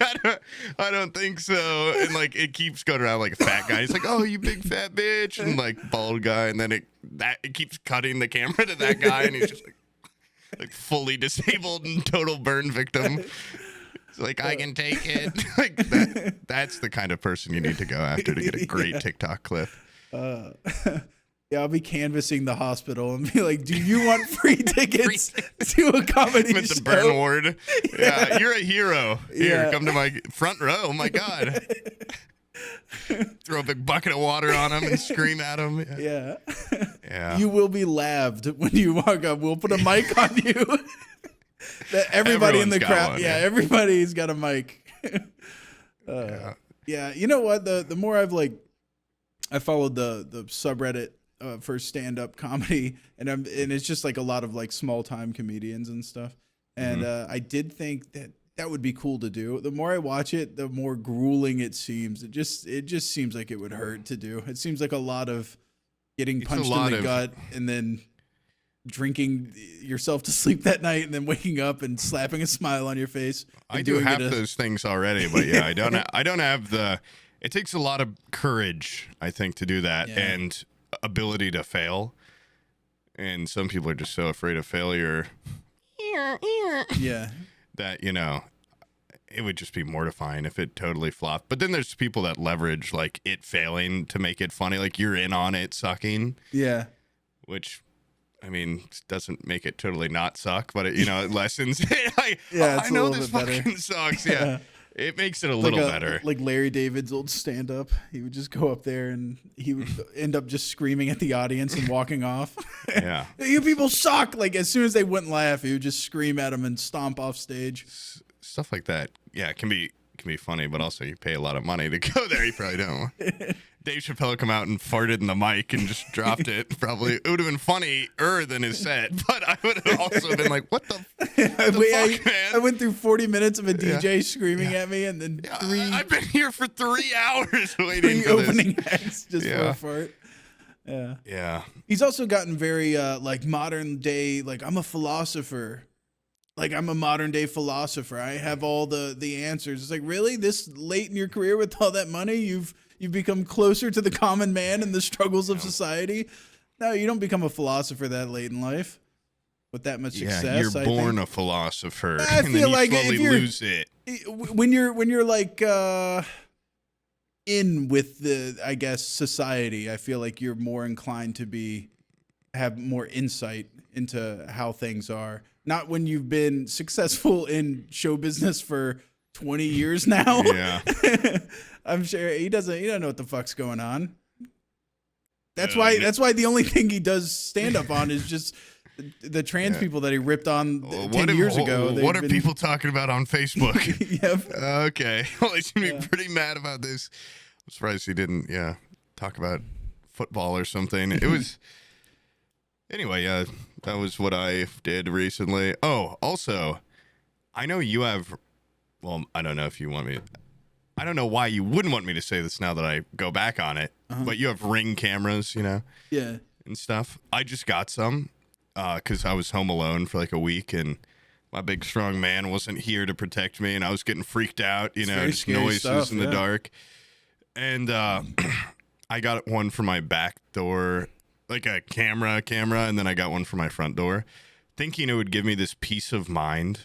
I don't think so." And like it keeps going around like a fat guy. He's like, "Oh, you big fat bitch," and like bald guy, and then it keeps cutting the camera to that guy, and he's just like fully disabled and total burn victim. Like, I can take it. Like that's the kind of person you need to go after to get a great TikTok clip. Yeah, I'll be canvassing the hospital and be like, "Do you want free tickets to a comedy With show?" the burn ward. Yeah, you're a hero. Here, Yeah. come to my front row. Oh my God. Throw a big bucket of water on him and scream at him. Yeah. Yeah. You will be laved when you walk up. We'll put a mic on you. That everybody in the Everyone's got crowd. one, Yeah, yeah. everybody's got a mic. Yeah. You know what? The more I followed the subreddit for stand-up comedy, and it's just like a lot of like small-time comedians and stuff. And I did think that would be cool to do. The more I watch it, the more grueling it seems. It just seems like it would hurt to do. It seems like a lot of getting punched in the gut and then drinking yourself to sleep that night and then waking up and slapping a smile on your face. I do have those things already, but yeah, I don't have the. It takes a lot of courage, I think, to do that, and ability to fail. And some people are just so afraid of failure. Yeah. That, it would just be mortifying if it totally flopped. But then there's people that leverage like it failing to make it funny, like you're in on it sucking. Yeah. Which, I mean, doesn't make it totally not suck, but it lessens. I know this fucking sucks. Yeah. It makes it a little better. Like Larry David's old stand-up. He would just go up there and he would end up just screaming at the audience and walking off. Yeah. You people suck. Like as soon as they wouldn't laugh, he would just scream at them and stomp off stage. Stuff like that. Yeah, it can be funny, but also you pay a lot of money to go there. You probably don't. Dave Chappelle come out and farted in the mic and just dropped it. Probably it would have been funnier than his set, but I would have also been like, "What the fuck, man?" I went through 40 minutes of a DJ screaming at me, and then I've been here for 3 hours waiting for opening acts just for a fart. Yeah. Yeah. He's also gotten very like modern day. Like I'm a philosopher. Like I'm a modern day philosopher. I have all the answers. It's like, really, this late in your career with all that money, you've become closer to the common man and the struggles of society. No, you don't become a philosopher that late in life with that much success. You're born a philosopher. I and feel then you like slowly if you're, lose it. When you're like in with the, I guess, society, I feel like you're more inclined to have more insight into how things are. Not when you've been successful in show business for 20 years now. Yeah. I'm sure he doesn't know what the fuck's going on. That's why the only thing he does stand up on is just the trans people that he ripped on 10 years ago. What are people talking about on Facebook? Yep. Okay. Well, he's going to be pretty mad about this. I'm surprised he didn't, talk about football or something. It was... Anyway, that was what I did recently. Oh, also, I know you have... Well, I don't know if you want me... I don't know why you wouldn't want me to say this now that I go back on it, but you have Ring cameras, Yeah. and stuff. I just got some because I was home alone for like a week, and my big strong man wasn't here to protect me, and I was getting freaked out, just noises in the dark. And I got one for my back door, like a camera, and then I got one for my front door, thinking it would give me this peace of mind.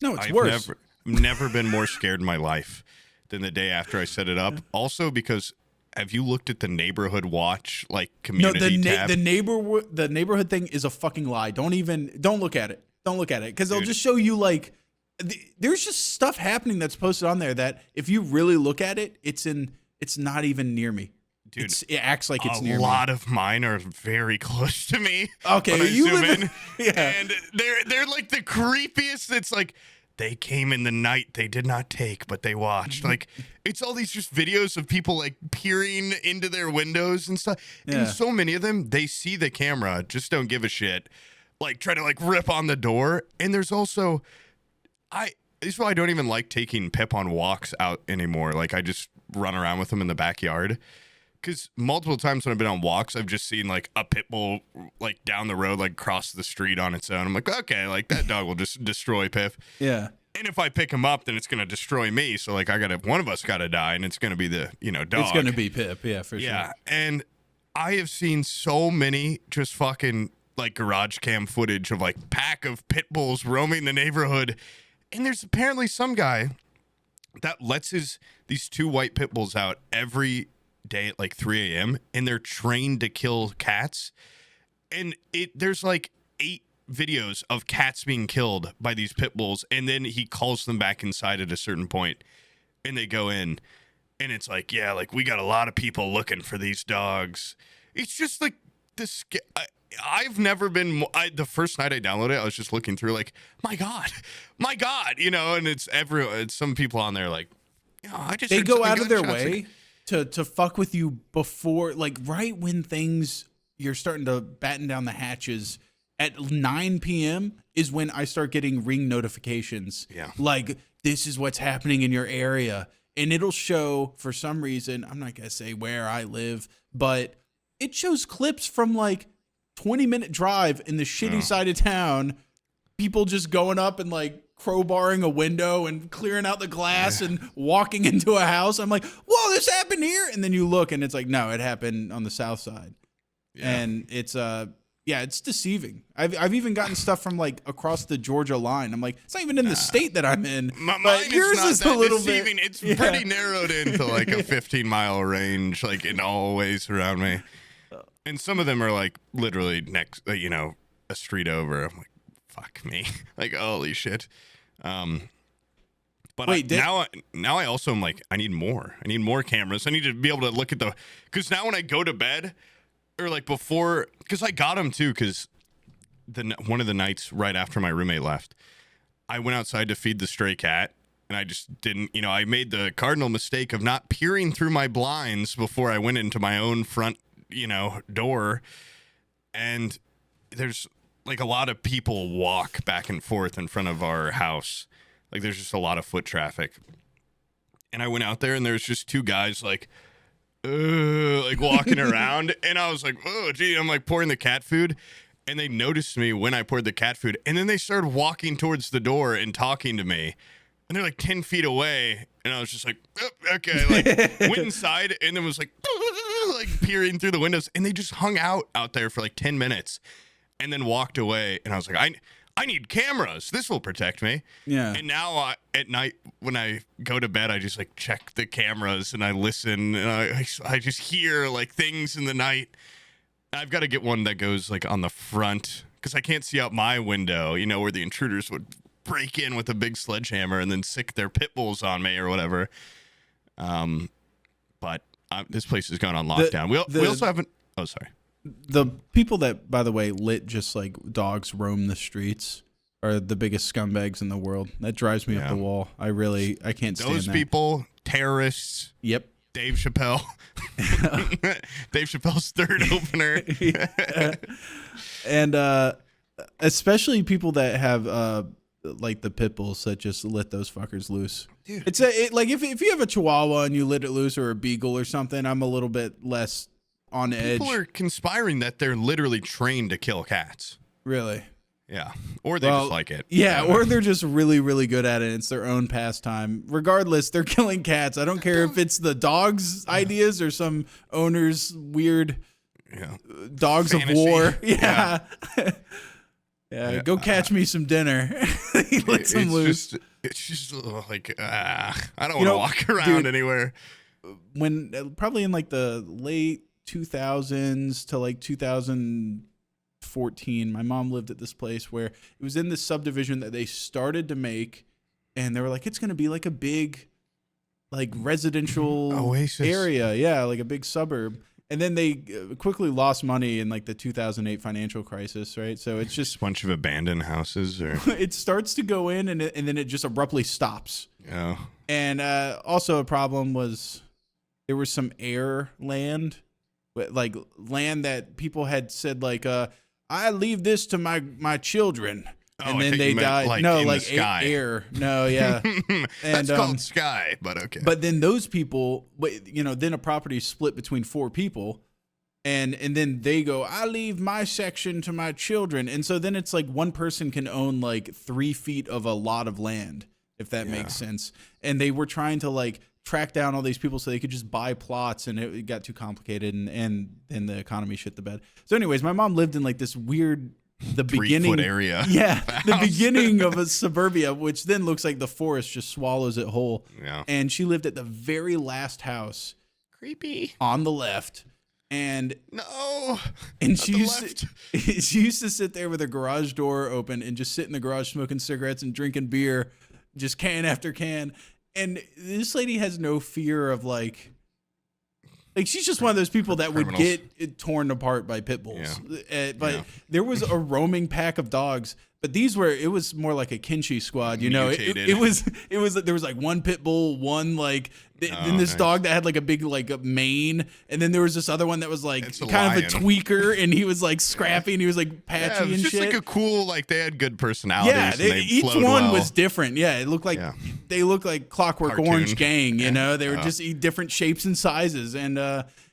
No, it's worse. Never been more scared in my life than the day after I set it up. Also, because have you looked at the neighborhood watch community tab? The neighborhood thing is a fucking lie. Don't look at it. Don't look at it because they'll just show you there's just stuff happening that's posted on there that if you really look at it, it's not even near me. Dude, it acts like it's near me. A lot of mine are very close to me. Okay, you live in, and they're like the creepiest. It's like they came in the night they did not take, but they watched. Like it's all these just videos of people like peering into their windows and stuff. Yeah. And so many of them, they see the camera, just don't give a shit. Like try to rip on the door. And there's also this is why I don't even like taking Pip on walks out anymore. Like I just run around with him in the backyard. Because multiple times when I've been on walks, I've just seen a pit bull down the road, cross the street on its own. I'm like, okay, that dog will just destroy Piff. Yeah. And if I pick him up, then it's gonna destroy me. So one of us gotta die, and it's gonna be the dog. It's gonna be Pip, yeah, for sure. Yeah, and I have seen so many just fucking garage cam footage of pack of pit bulls roaming the neighborhood, and there's apparently some guy that lets these two white pit bulls out every day at like 3 a.m. and they're trained to kill cats. And there's like 8 videos of cats being killed by these pit bulls, and then he calls them back inside at a certain point, and they go in, and it's like, yeah, like we got a lot of people looking for these dogs. It's just like this. I've never been. The first night I downloaded it, I was just looking through, like, my God, you know. And it's some people on there like, you know, they go out of their way to fuck with you before, like, right when you're starting to batten down the hatches. At 9 p.m. is when I start getting Ring notifications. Yeah. Like, this is what's happening in your area. And it'll show, for some reason, I'm not going to say where I live, but it shows clips from like 20-minute drive in the shitty side of town. People just going up and like crowbarring a window and clearing out the glass and walking into a house. I'm like, whoa, this happened here. And then you look and it's like, no, it happened on the south side. Yeah. And it's it's deceiving. I've even gotten stuff from like across the Georgia line. I'm like, it's not even in the state that I'm in. But yours is a little deceiving. It's pretty narrowed into like a 15-mile range, like in all ways around me. And some of them are like literally next, you know, a street over. I'm like, fuck me, like holy shit. But wait, now I also am like, I need more cameras. I need to be able to look at because now when I go to bed. Or like before, because I got them too, because one of the nights right after my roommate left, I went outside to feed the stray cat, and I just didn't, you know, I made the cardinal mistake of not peering through my blinds before I went into my own front, you know, door. And there's like a lot of people walk back and forth in front of our house. Like there's just a lot of foot traffic. And I went out there and there's just 2 guys like walking around, and I was like, oh gee, I'm like pouring the cat food, and they noticed me when I poured the cat food, and then they started walking towards the door and talking to me, and they're like 10 feet away, and I was just like, oh, okay, like went inside and then was like peering through the windows, and they just hung out there for like 10 minutes and then walked away, and I was like, I need cameras. This will protect me. Yeah. And now at night when I go to bed, I just like check the cameras and I listen and I just hear like things in the night. I've got to get one that goes like on the front because I can't see out my window, you know, where the intruders would break in with a big sledgehammer and then sick their pit bulls on me or whatever. But this place is going on lockdown. We also haven't. Oh, sorry. The people that, by the way, let just like dogs roam the streets are the biggest scumbags in the world. That drives me up the wall. I can't stand those that. people, terrorists. Yep. Dave Chappelle. Dave Chappelle's third opener. And especially people that have like the pit bulls that just let those fuckers loose. Dude. It's like if you have a Chihuahua and you let it loose, or a Beagle or something, I'm a little bit less on edge. People are conspiring that they're literally trained to kill cats. Really? Yeah. Or they just like it. Yeah, or they're just really, really good at it. It's their own pastime. Regardless, they're killing cats. I don't care if it's the dog's ideas or some owner's weird dogs fantasy. Of war. Yeah. Yeah. Go catch me some dinner. Let some loose. It's just like, I don't want to walk around anywhere. When probably in like the late 2000s to like 2014, my mom lived at this place where it was in this subdivision that they started to make, and they were like, it's going to be like a big like residential oasis area. Yeah, like a big suburb. And then they quickly lost money in like the 2008 financial crisis, right? So it's just a bunch of abandoned houses, or it starts to go in and then it just abruptly stops. Yeah. And also a problem was there was some air land, like land that people had said like, I leave this to my children. And then they died. Like no, in like the sky. Air. No, yeah. That's called sky, but okay. But then those people, then a property split between 4 people, and then they go, I leave my section to my children, and so then it's like one person can own like 3 feet of a lot of land, if that makes sense. And they were trying to like track down all these people so they could just buy plots, and it got too complicated, and then the economy shit the bed. So, anyways, my mom lived in like this weird. The 3 beginning foot area. Yeah. The beginning of a suburbia, which then looks like the forest just swallows it whole. Yeah. And she lived at the very last house. Creepy. on the left. And No. she used to sit there with her garage door open and just sit in the garage smoking cigarettes and drinking beer, just can after can. And this lady has no fear of like she's just one of those people that would get it torn apart by pit bulls. Yeah. But there was a roaming pack of dogs, but it was more like a Kinshi squad, you know. It was there was like one pit bull, one like then this dog that had like a big like a mane, and then there was this other one that was like kind of a tweaker, and he was like scrappy and he was like patchy and just shit. Like a cool, like they had good personalities. Yeah, each one was different. Yeah, it looked like they looked like Clockwork Cartoon. Orange gang. You know, they were just different shapes and sizes, and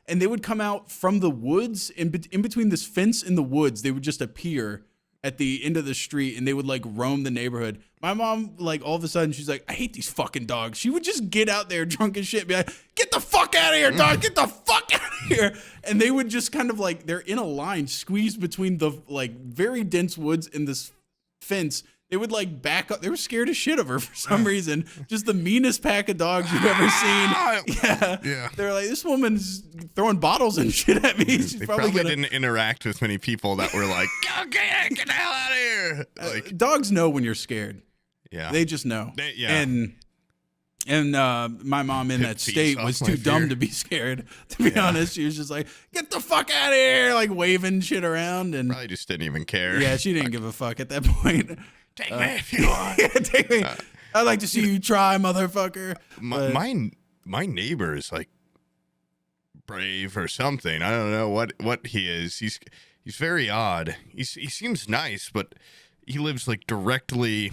they would come out from the woods in between this fence and the woods. They would just appear at the end of the street, and they would like roam the neighborhood. My mom, like all of a sudden, she's like, I hate these fucking dogs. She would just get out there drunk as shit and be like, get the fuck out of here, dog. Get the fuck out of here. And they would just kind of like, they're in a line squeezed between the like very dense woods and this fence. They would like back up. They were scared as shit of her for some reason. Just the meanest pack of dogs you've ever seen. Yeah. They're like, this woman's throwing bottles and shit at me. She's they probably didn't interact with many people that were like, get the hell out of here. Like, dogs know when you're scared. Yeah. They just know. And my mom in that state was too dumb to be scared. To be honest, she was just like, "Get the fuck out of here!" Like waving shit around, and probably just didn't even care. Yeah, she didn't give a fuck at that point. Take me if you want. Take me. I'd like to see you try, motherfucker. My neighbor is like brave or something. I don't know what he is. He's very odd. He seems nice, but he lives like directly.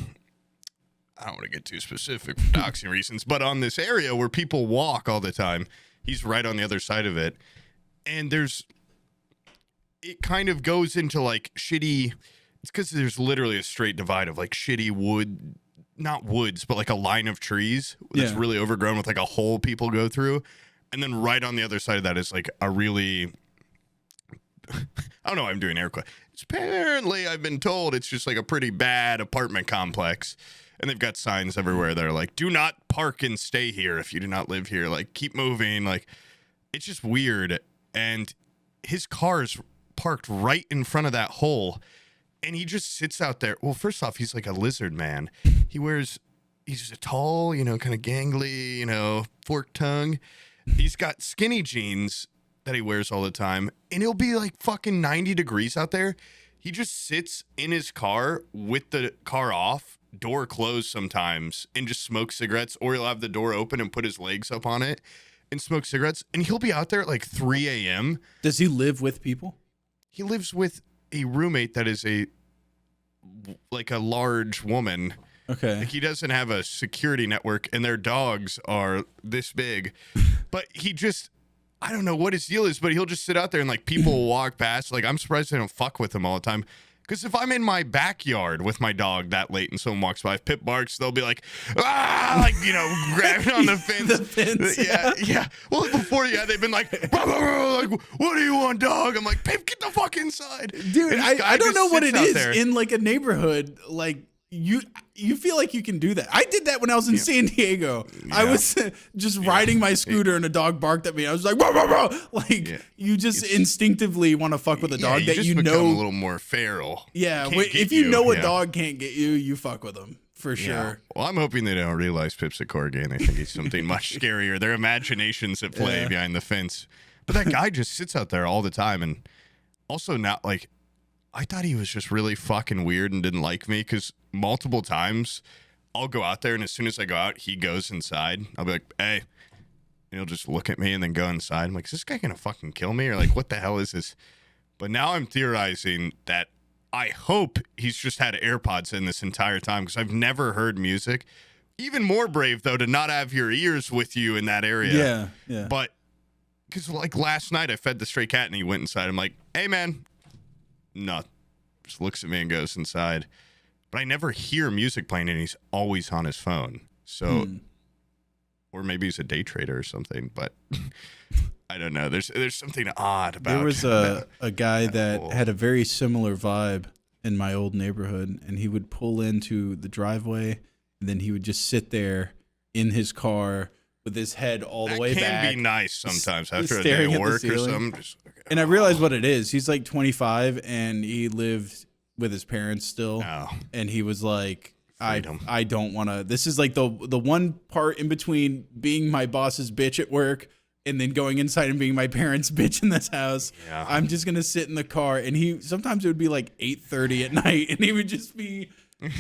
I don't want to get too specific for doxing reasons, but on this area where people walk all the time, he's right on the other side of it. And it kind of goes into like shitty, it's because there's literally a straight divide of like shitty wood, not woods, but like a line of trees that's really overgrown with like a hole people go through. And then right on the other side of that is like a really, I don't know why I'm doing air quotes. Apparently, I've been told it's just like a pretty bad apartment complex. And they've got signs everywhere that are like, do not park and stay here if you do not live here. Like, keep moving. Like, it's just weird. And his car's parked right in front of that hole. And he just sits out there. Well, first off, he's like a lizard man. He's a tall, kind of gangly, forked tongue. He's got skinny jeans that he wears all the time. And it'll be like fucking 90 degrees out there. He just sits in his car with the car off, door closed sometimes, and just smokes cigarettes, or he'll have the door open and put his legs up on it and smoke cigarettes. And he'll be out there at like 3 a.m. Does he live with people? He lives with a roommate that is a large woman. Okay. Like, he doesn't have a security network, and their dogs are this big. But I don't know what his deal is, but he'll just sit out there and like people will walk past. Like, I'm surprised they don't fuck with him all the time. Because if I'm in my backyard with my dog that late and someone walks by, if Pip barks, they'll be like, grabbing on the fence. The fence. Yeah. Well, before, they've been like, like, what do you want, dog? I'm like, Pip, get the fuck inside. Dude, I don't know what it is in like a neighborhood. Like, you feel like you can do that. I did that when I was in San Diego. Yeah. I was just riding my scooter and a dog barked at me. I was like, whoa, whoa, whoa. Like, you just instinctively want to fuck with a dog that you know. A little more feral. Yeah, if you know a dog can't get you, you fuck with them for sure. Yeah. Well, I'm hoping they don't realize Pip's a corgi and they think he's something much scarier. Their imaginations at play behind the fence. But that guy just sits out there all the time, and also not like, I thought he was just really fucking weird and didn't like me, because multiple times I'll go out there, and as soon as I go out, he goes inside. I'll be like, hey. And he'll just look at me and then go inside. I'm like, is this guy going to fucking kill me? Or like, what the hell is this? But now I'm theorizing that I hope he's just had AirPods in this entire time, because I've never heard music. Even more brave, though, to not have your ears with you in that area. Yeah. But because like last night I fed the stray cat and he went inside. I'm like, hey, man. No, just looks at me and goes inside. But I never hear music playing, and he's always on his phone. So, or maybe he's a day trader or something. But I don't know. There's something odd about. There was a guy that had a very similar vibe in my old neighborhood, and he would pull into the driveway, and then he would just sit there in his car with his head all the That way back. can be nice sometimes after a day staring of at the work or ceiling. something. Just, And I realized what it is. He's like 25 and he lived with his parents still. Oh. And he was like, Freedom. I don't want to. This is like the one part in between being my boss's bitch at work and then going inside and being my parents' bitch in this house. Yeah. I'm just going to sit in the car. And he sometimes it would be like 8:30 at night and he would just be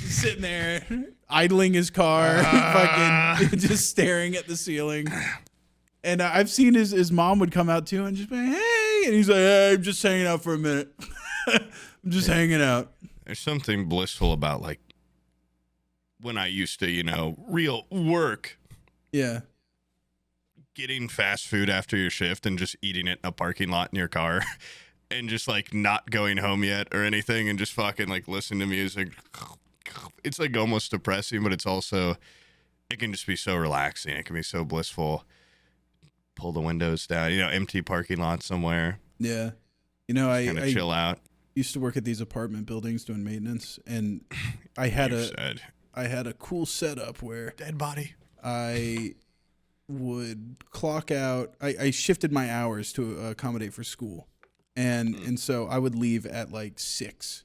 sitting there idling his car, fucking just staring at the ceiling. And I've seen his mom would come out too and just be, hey. And he's like, hey, I'm just hanging out for a minute. I'm just hanging out. There's something blissful about like when I used to, real work, Yeah. getting fast food after your shift and just eating it in a parking lot in your car and just like not going home yet or anything and just fucking like listening to music. It's like almost depressing, but it's also, it can just be so relaxing. It can be so blissful. Pull the windows down, empty parking lot somewhere. Yeah. I Kind of chill out. used to work at these apartment buildings doing maintenance, and I had a cool setup where Dead body. I would clock out. I shifted my hours to accommodate for school, and so I would leave at like 6.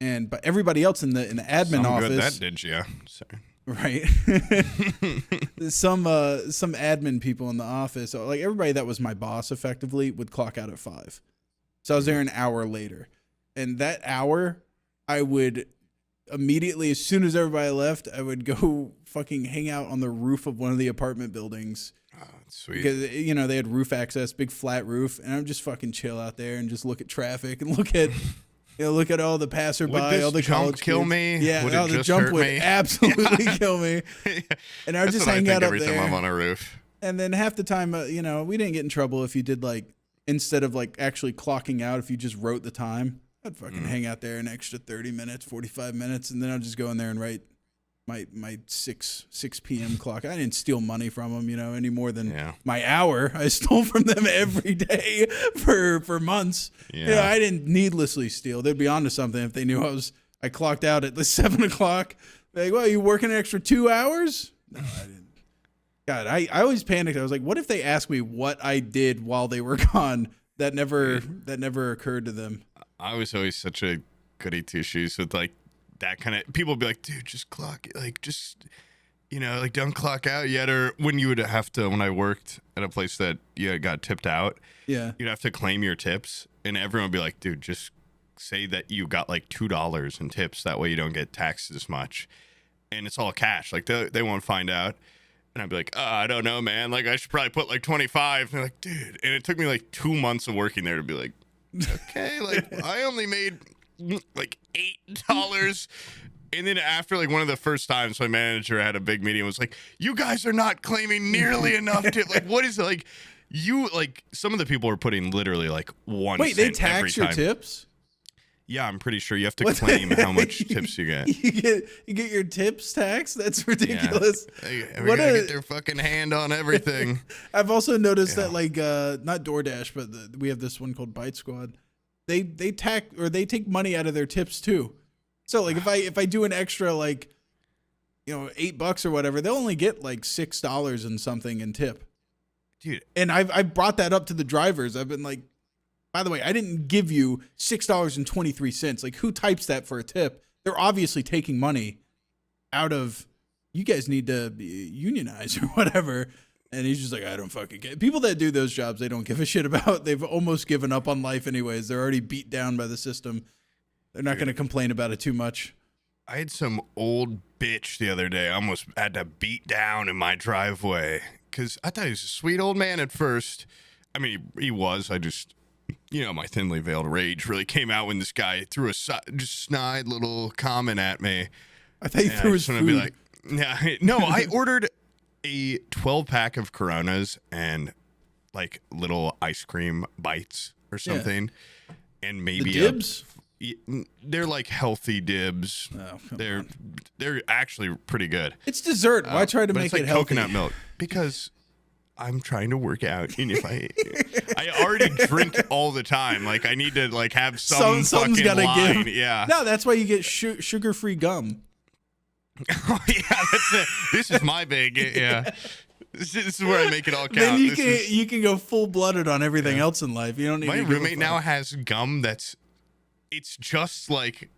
But everybody else in the admin office, Good that did you? Sorry. right? some admin people in the office, like everybody that was my boss, effectively would clock out at 5. So I was there an hour later, and that hour, I would immediately, as soon as everybody left, I would go fucking hang out on the roof of one of the apartment buildings. Oh, sweet. Because, they had roof access, big flat roof, and I would just fucking chill out there and just look at traffic and look at, look at all the passerby, Would this all the jump college kill kids. me? Yeah, Would it the just jump hurt would me? absolutely kill me. And I would That's just what hang I out think up every there. time I'm on a roof. And then half the time, we didn't get in trouble if you did like, instead of like actually clocking out, if you just wrote the time, I'd fucking hang out there an extra 30 minutes, 45 minutes, and then I'd just go in there and write my 6 p.m. clock. I didn't steal money from them, any more than my hour. I stole from them every day for months. Yeah. I didn't needlessly steal. They'd be onto something if they knew I clocked out at the 7 o'clock. They're like, well, you working an extra 2 hours? No, I didn't. God, I always panicked. I was like, what if they asked me what I did while they were gone? That never occurred to them. I was always such a goody two shoes with like that kind of, people would be like, dude, just clock, like just, like don't clock out yet. Or when you would have to, when I worked at a place that got tipped out, Yeah. you'd have to claim your tips and everyone would be like, dude, just say that you got like $2 in tips. That way you don't get taxed as much. And it's all cash. Like they won't find out. And I'd be like, I don't know, man. Like I should probably put like 25. And they're like, dude. And it took me like 2 months of working there to be like, okay, like I only made like $8. And then after like one of the first times, my manager had a big meeting and was like, you guys are not claiming nearly enough tip. Like, what is it? Like, some of the people are putting literally like 1 Wait, they cent every tax your time. tips? Yeah, I'm pretty sure you have to claim how much tips you get. You get your tips taxed? That's ridiculous. Yeah. Every guy get their fucking hand on everything. I've also noticed that like not DoorDash, but we have this one called Bite Squad. They take money out of their tips too. So like if I do an extra like $8 or whatever, they'll only get like $6 and something in tip. Dude. And I've brought that up to the drivers. I've been like, by the way, I didn't give you $6.23. Like, who types that for a tip? They're obviously taking money out of, you guys need to unionize or whatever. And he's just like, I don't fucking get it. People that do those jobs, they don't give a shit about. They've almost given up on life anyways. They're already beat down by the system. They're not going to complain about it too much. I had some old bitch the other day I almost had to beat down in my driveway because I thought he was a sweet old man at first. I mean, he was. I just... my thinly veiled rage really came out when this guy threw a just snide little comment at me. I thought he threw his food. Be like, no, I ordered a 12-pack of Coronas and like little ice cream bites or something, and maybe the dibs. They're like healthy dibs. Oh, they're actually pretty good. It's dessert. Why try to make it it healthy? Coconut milk because I'm trying to work out, and if I already drink all the time, like I need to like have something's fucking gotta line. give. Yeah. No, that's why you get sugar-free gum. Oh yeah, that's it. This is my big This is where I make it all count. Then you can go full blooded on everything else in life. You don't need. My to roommate now has gum it's just like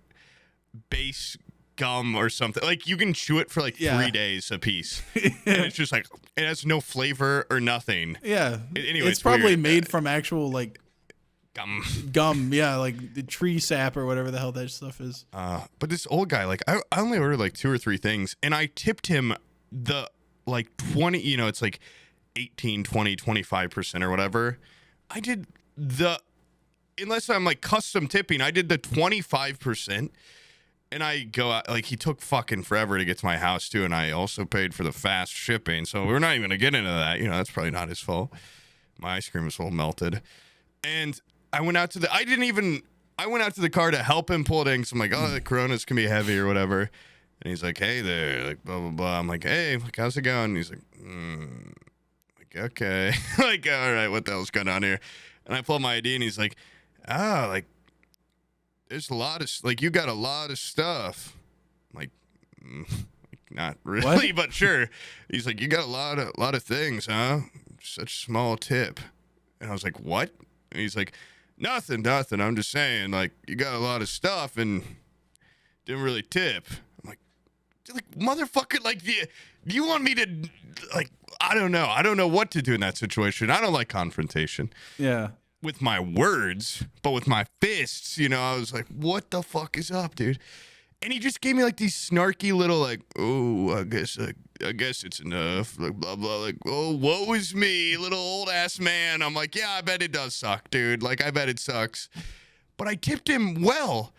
base gum or something. Like you can chew it for like 3 days a piece, and it's just like it has no flavor or nothing. Yeah. Anyway, it's probably made from actual like gum. Yeah, like the tree sap or whatever the hell that stuff is. But this old guy, like I only ordered like 2 or 3 things, and I tipped him the like 20, it's like 18, 20, 25% or whatever. I did unless I'm like custom tipping, I did the 25%. And I go out, like, he took fucking forever to get to my house, too. And I also paid for the fast shipping. So we're not even going to get into that. That's probably not his fault. My ice cream was all melted. And I went out to the car to help him pull it in. Cause I'm like, oh, the Coronas can be heavy or whatever. And he's like, hey there, like, blah, blah, blah. I'm like, hey, like, how's it going? And he's like, like, okay. Like, all right, what the hell's going on here? And I pull my ID and he's like, like, there's a lot of, like, you got a lot of stuff. I'm like, not really, but sure. He's like, you got a lot of things, huh? Such a small tip. And I was like, what? And he's like, nothing. I'm just saying, like, you got a lot of stuff and didn't really tip. I'm like, motherfucker, like, do you want me to, like, I don't know what to do in that situation. I don't like confrontation. Yeah. With my words, but with my fists, I was like, what the fuck is up, dude? And he just gave me like these snarky little like, oh, I guess it's enough, like blah blah, like, oh, woe is me, little old ass man. I'm like, yeah, I bet it does suck, dude. Like, I bet it sucks. But I tipped him well,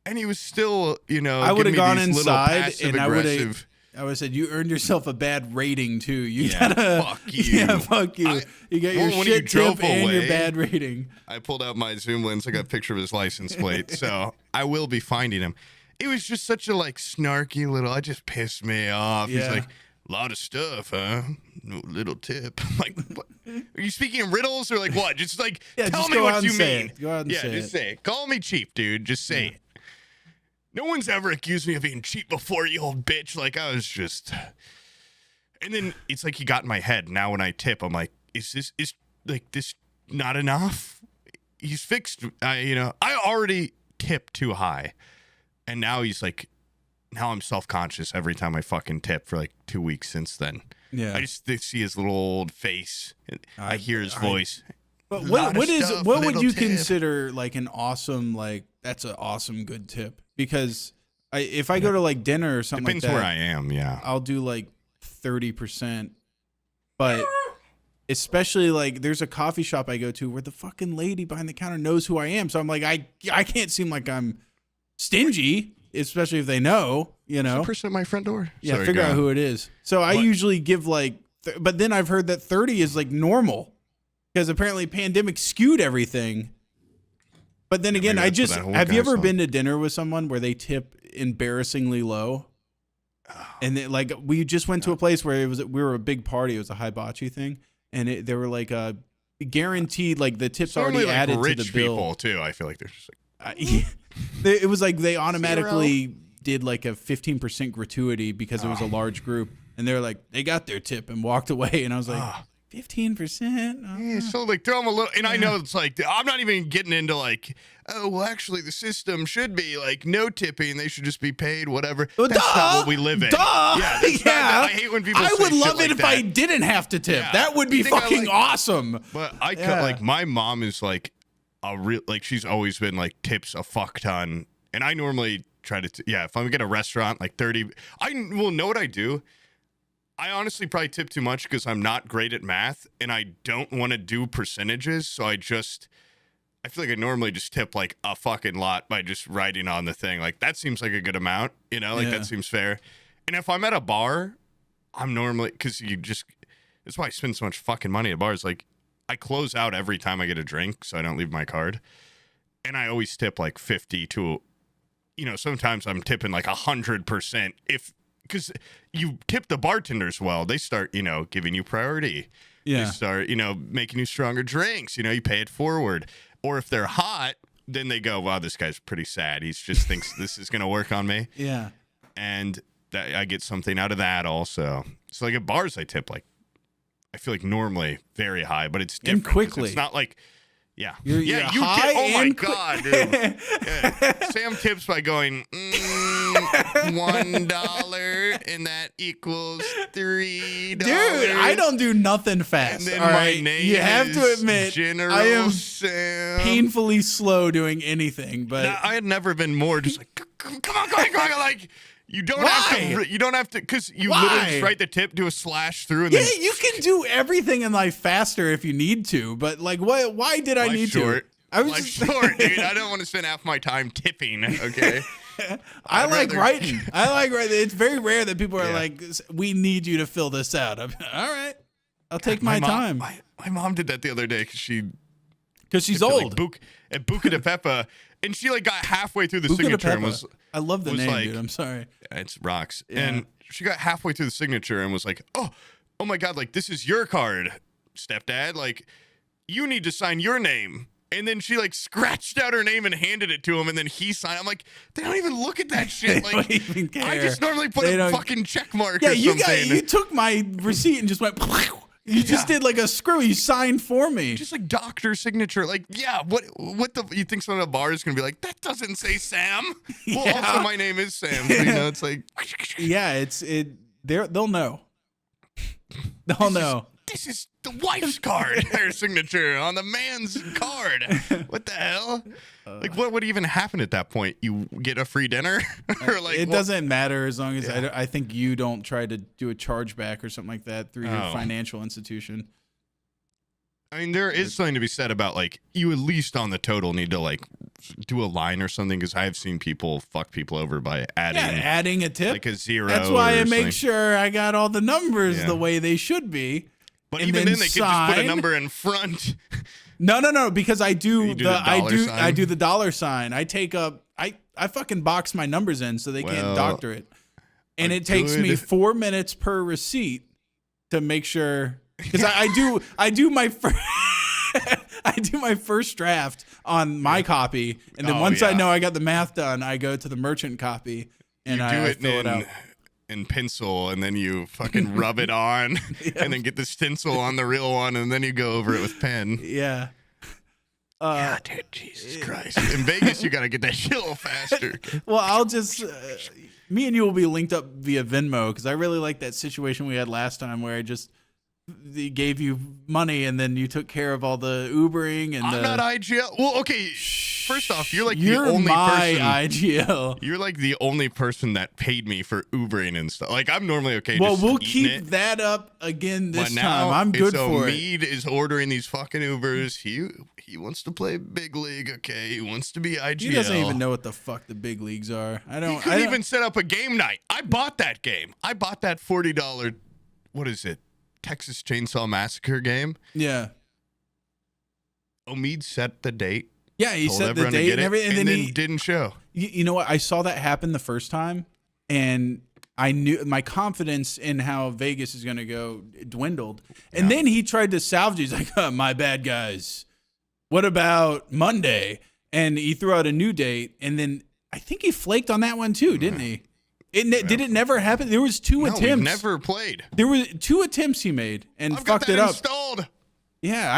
and he was still, I would have gone inside and I would have said, you earned yourself a bad rating, too. You gotta... Fuck you. Yeah, fuck you. You got your shit tip and your bad rating. I pulled out my Zoom lens. I got a picture of his license plate. So I will be finding him. It was just such a, like, snarky little... It just pissed me off. Yeah. He's like, a lot of stuff, huh? No little tip. I'm like, what? Are you speaking in riddles or, like, what? Just, like, tell me what you mean. Go out and say it. Yeah, just say it. Call me cheap, dude. Just say it. No one's ever accused me of being cheap before, you old bitch. Like, I was just... And then it's like he got in my head. Now when I tip, I'm like, is this not enough? He's fixed. I already tipped too high. And now he's like, now I'm self-conscious every time I fucking tip for like 2 weeks since then. Yeah. I just see his little old face. I hear his voice. But what would you consider like an awesome, like, that's an awesome good tip? Because if I go to like dinner or something like that, depends where I am. Yeah, I'll do like 30%. But especially like there's a coffee shop I go to where the fucking lady behind the counter knows who I am, so I'm like I can't seem like I'm stingy, especially if they know. There's a person at my front door. Yeah, figure out who it is. So I usually give like, but then I've heard that 30 is like normal because apparently pandemic skewed everything. But then again, have you ever been to dinner with someone where they tip embarrassingly low? And we just went to a place where we were a big party. It was a hibachi thing. And they were like guaranteed, like the tips already added to the bill. Rich people too. I feel like they're just like, it was like they automatically did like a 15% gratuity because it was a large group. And they were like, they got their tip and walked away. And I was like, 15%. Yeah, so like throw them a little, and I know it's like I'm not even getting into like, oh well, actually the system should be like no tipping, they should just be paid whatever. That's not what we live in. Yeah, I hate when people. I would love it if I didn't have to tip. Yeah. That would be fucking awesome. But like my mom is like a real, like, she's always been like tips a fuck ton, and I normally try to if I'm gonna get a restaurant like 30, I will know what I do. I honestly probably tip too much because I'm not great at math and I don't want to do percentages. So I feel like I normally just tip like a fucking lot by just writing on the thing. Like that seems like a good amount, that seems fair. And if I'm at a bar, I'm normally, because that's why I spend so much fucking money at bars. Like I close out every time I get a drink so I don't leave my card. And I always tip like 50 to, sometimes I'm tipping like 100% because you tip the bartenders well, they start, giving you priority. Yeah. They start, making you stronger drinks. You pay it forward. Or if they're hot, then they go, wow, this guy's pretty sad. He just thinks this is going to work on me. Yeah. And I get something out of that also. So like at bars, I tip like I feel like normally very high, but it's different. And quickly. It's not like, yeah. You're you high oh my and God, dude. Yeah. Sam tips by going, $1, and that equals $3. Dude, I don't do nothing fast. And then all my right? name You have to is admit, General I am Sam. painfully slow doing anything. But I had never been more just like, come on. Like, you don't have to, because you literally just write the tip, do a slash through, and yeah, then you can do everything in life faster if you need to. But like, why did I need to? I was Life's short, dude. I don't want to spend half my time tipping. Okay. I like writing. It's very rare that people are like, "We need you to fill this out." I'm, all right, I'll take my time. My mom did that the other day because she's old. At Buca de Pepa, and she like got halfway through the Buca de signature and Pepa. was. I love the name, like, dude. I'm sorry. It's rocks. Yeah. And she got halfway through the signature and was like, oh my God, like, this is your card, stepdad. Like, you need to sign your name. And then she like scratched out her name and handed it to him, and then he signed. I'm like, they don't even look at that shit. They Like, don't even care. I just normally put a fucking check mark or you something. You took my receipt and just went. You just did like a screw. You signed for me. Just like doctor signature. Like, yeah, what you think someone at a bar is going to be like, that doesn't say Sam. Well, also my name is Sam. So, it's like. Yeah, they'll know. They'll know. This is the wife's card. Their signature on the man's card. What the hell? Like, what would even happen at that point? You get a free dinner? Or like, it doesn't matter as long as I think you don't try to do a chargeback or something like that through your financial institution. I mean, there is something to be said about, like, you at least on the total need to, like, do a line or something, because I've seen people fuck people over by adding a tip. like a zero. That's why I something. make sure I got all the numbers the way they should be. But even then they could just put a number in front. No, because I do I do the dollar sign. I take up I fucking box my numbers in so they can't doctor it. And it takes me 4 minutes per receipt to make sure, because I do my I do my first draft on my copy, and then once I know I got the math done, I go to the merchant copy and I fill it out. In pencil, and then you fucking rub it on, and then get the stencil on the real one, and then you go over it with pen. Yeah. Yeah, dude, Jesus Christ. In Vegas, you got to get that shit a little faster. Well, I'll just, me and you will be linked up via Venmo, because I really like that situation we had last time where I just gave you money and then you took care of all the Ubering and I'm not IGL. Well, okay. First off, you're like you're the only my person. IGL. You're like the only person that paid me for Ubering and stuff. Like, I'm normally okay. Well, just we'll eating keep it. that up again this But now, time. I'm good for it. Mead is ordering these fucking Ubers. He wants to play big league. Okay, he wants to be IGL. He doesn't even know what the fuck the big leagues are. He couldn't even set up a game night. I bought that game. I bought that $40. What is it? Texas Chainsaw Massacre game. Yeah. Omid set the date. Yeah, he set the date and everything, and then he didn't show. You know what? I saw that happen the first time, and I knew my confidence in how Vegas is going to go dwindled. And then he tried to salvage. He's like, oh, "My bad, guys. What about Monday?" And he threw out a new date, and then I think he flaked on that one too, didn't he? Did it never happen? There was two attempts. We never played. There were 2 attempps he made and fucked it up. Installed. Yeah,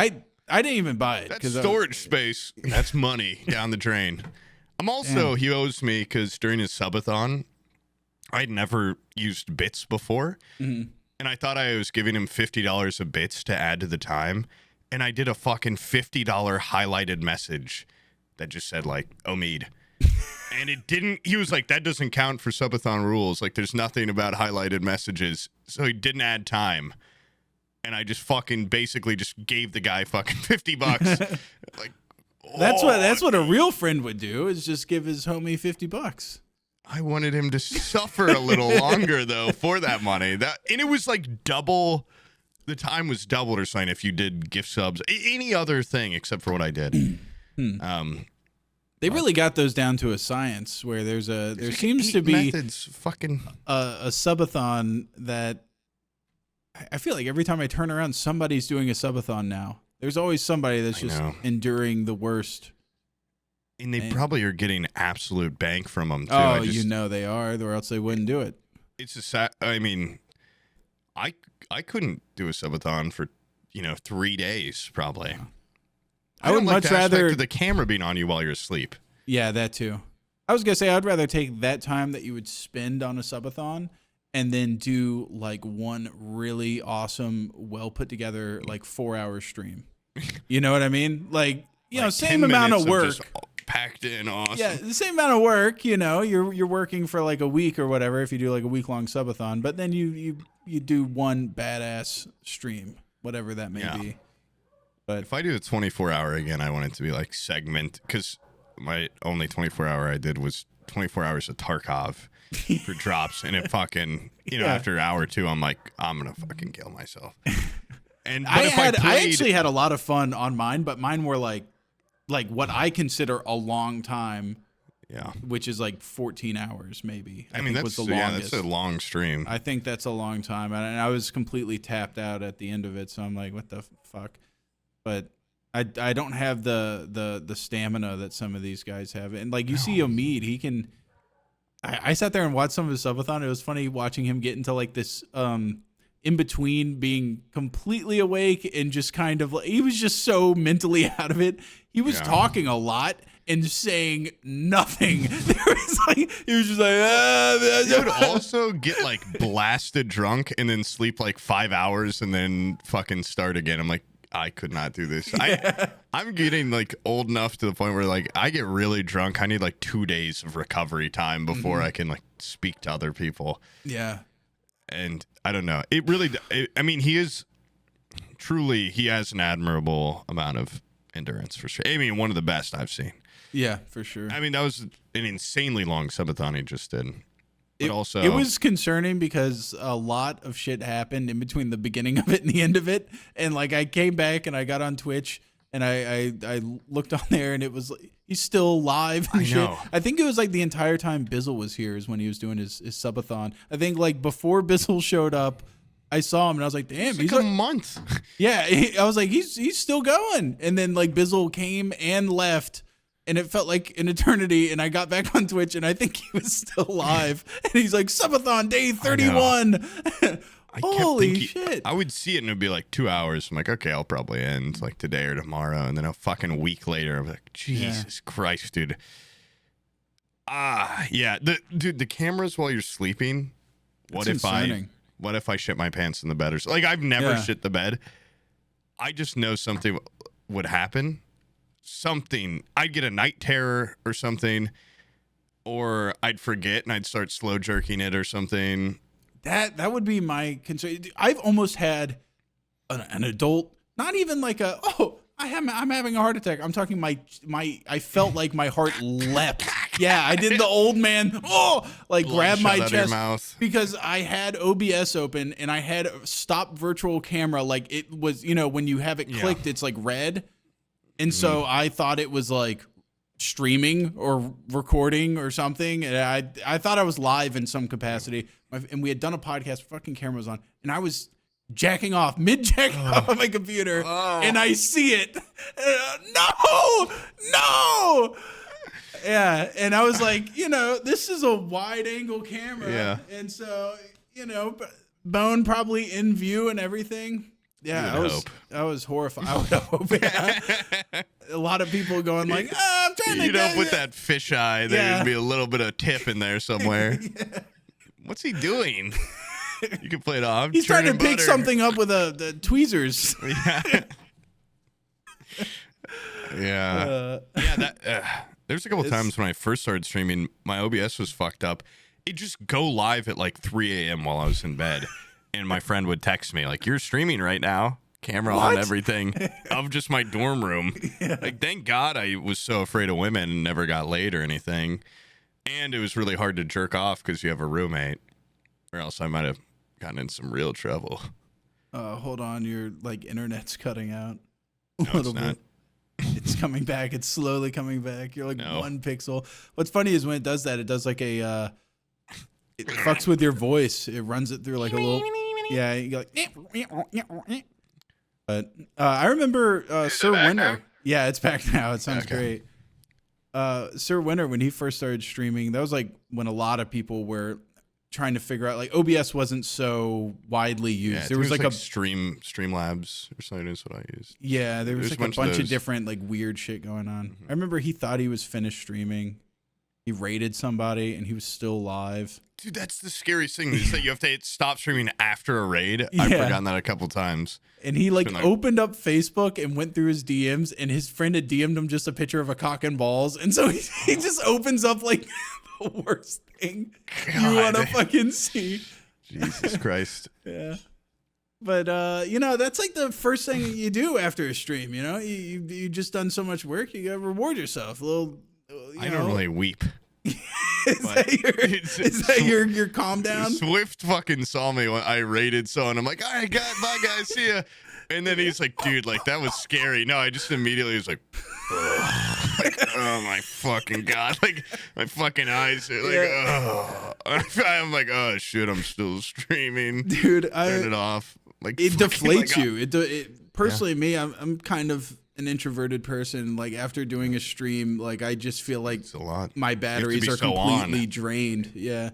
I didn't even buy it. That's storage space. That's money down the drain. I'm also, he owes me because during his subathon, I'd never used bits before. Mm-hmm. And I thought I was giving him $50 of bits to add to the time. And I did a fucking $50 highlighted message that just said, like, Omid. And it didn't, he was like, that doesn't count for subathon rules. Like, there's nothing about highlighted messages. So he didn't add time. And I just fucking basically just gave the guy fucking $50. Like, that's what a real friend would do, is just give his homie $50. I wanted him to suffer a little longer though for that money. And it was like double. The time was doubled or something if you did gift subs. Any other thing except for what I did. They really got those down to a science where there seems to be methods, fucking a subathon that I feel like every time I turn around, somebody's doing a subathon now. There's always somebody that's just enduring the worst. And they probably are getting absolute bank from them too. Oh, they are, or else they wouldn't do it. It's I mean, I couldn't do a subathon for 3 days probably. I would don't like much the aspect rather of the camera being on you while you're asleep. Yeah, that too. I was gonna say I'd rather take that time that you would spend on a subathon and then do like one really awesome, well put together like 4-hour stream. You know what I mean? Like Like same 10 amount of minutes work. just packed in, awesome. Yeah, the same amount of work. You're working for like a week or whatever if you do like a week-long subathon, but then you do one badass stream, whatever that may be. But If I do a 24-hour again, I want it to be like segment, because my only 24-hour I did was 24 hours of Tarkov for drops, and it fucking after hour 2, I'm like, I'm gonna fucking kill myself. And but I actually had a lot of fun on mine, but mine were like what I consider a long time. Yeah, which is like 14 hours maybe. I mean, that's was the longest. that's a long stream. I think that's a long time, and I was completely tapped out at the end of it. So I'm like, what the fuck? But I don't have the stamina that some of these guys have, and like you see Omid, he can. I sat there and watched some of his subathon. It was funny watching him get into like this in between being completely awake and just kind of he was just so mentally out of it. He was talking a lot and saying nothing. He was just like, He would also get like blasted drunk and then sleep like 5 hours and then fucking start again. I'm like, I could not do this. I'm getting like old enough to the point where like I get really drunk. I need like 2 days of recovery time before I can like speak to other people. Yeah. And I don't know. It really, I mean, he has an admirable amount of endurance for sure. I mean, one of the best I've seen. Yeah, for sure. I mean, that was an insanely long subathon he just did. But also, it was concerning because a lot of shit happened in between the beginning of it and the end of it. And like I came back and I got on Twitch and I looked on there and it was he's still live and shit. I think it was like the entire time Bizzle was here is when he was doing his subathon. I think like before Bizzle showed up, I saw him and I was like, damn, he's like a month. Yeah, I was like, he's still going. And then like Bizzle came and left. And it felt like an eternity, and I got back on Twitch, and I think he was still live. And he's like, Subathon, day 31. Holy shit. I would see it, and it would be like 2 hours. I'm like, okay, I'll probably end like today or tomorrow. And then a fucking week later, I'm like, Jesus Christ, dude. Yeah. The cameras while you're sleeping, what if I shit my pants in the bed? Like, I've never shit the bed. I just know something would happen. I'd get a night terror or something, or I'd forget and I'd start slow jerking it or something. That would be my concern. I've almost had an adult, not even like I'm having a heart attack. I'm talking I felt like my heart leapt. Yeah, I did the old man. Grab my chest because I had OBS open and I had stop virtual camera. Like it was, when you have it clicked, it's like red. And so I thought it was like streaming or recording or something. And I thought I was live in some capacity. And we had done a podcast, fucking camera was on. And I was jacking off, mid-jacking off on my computer. And I see it. No! Yeah. And I was like, this is a wide angle camera. Yeah. And so, Bone probably in view and everything. Yeah, I was horrified. I would hope. A lot of people going like, I'm trying to. You don't put that fisheye. There'd be a little bit of tip in there somewhere. What's he doing? You can play it off. He's trying to pick something up with the tweezers. Yeah. There's a couple times when I first started streaming, my OBS was fucked up. It just go live at like 3 a.m. while I was in bed. And my friend would text me, like, you're streaming right now. Camera on, everything. Of just my dorm room. Like, thank God I was so afraid of women and never got laid or anything. And it was really hard to jerk off because you have a roommate. Or else I might have gotten in some real trouble. Hold on. Your, internet's cutting out. No, it's not. It's coming back. It's slowly coming back. You're like 1 pixel. What's funny is when it does that, it does like a... it fucks with your voice. It runs it through like a little... Yeah, you go like... But I remember Sir Winter. Yeah, it's back now. It sounds great. Sir Winter, when he first started streaming, that was like when a lot of people were... trying to figure out, like, OBS wasn't so widely used. Yeah, there was like a Streamlabs or something is what I used. Yeah, there was like a bunch of of different like weird shit going on. I remember he thought he was finished streaming. He raided somebody and he was still live. Dude, that's the scariest thing is that you have to stop streaming after a raid. I've forgotten that a couple times. And he like opened up Facebook and went through his DMs, and his friend had DM'd him just a picture of a cock and balls. And so he just opens up like the worst thing you want to fucking see. Jesus Christ. Yeah. But, you know, that's like the first thing you do after a stream, you know? You just done so much work, you got to reward yourself. A little, I normally weep. Is that your calm down? Swift fucking saw me when I raided someone. I'm like, all right, bye guys, see ya. And then he's like, dude, like that was scary. No, I just immediately was like, oh my fucking God. Like my fucking eyes are like, oh. I'm like, oh shit, I'm still streaming. Dude, turn it off. Like it deflates you. It personally, me, I'm kind of an introverted person. Like after doing a stream, like I just feel like it's a lot. My batteries are completely drained. Yeah.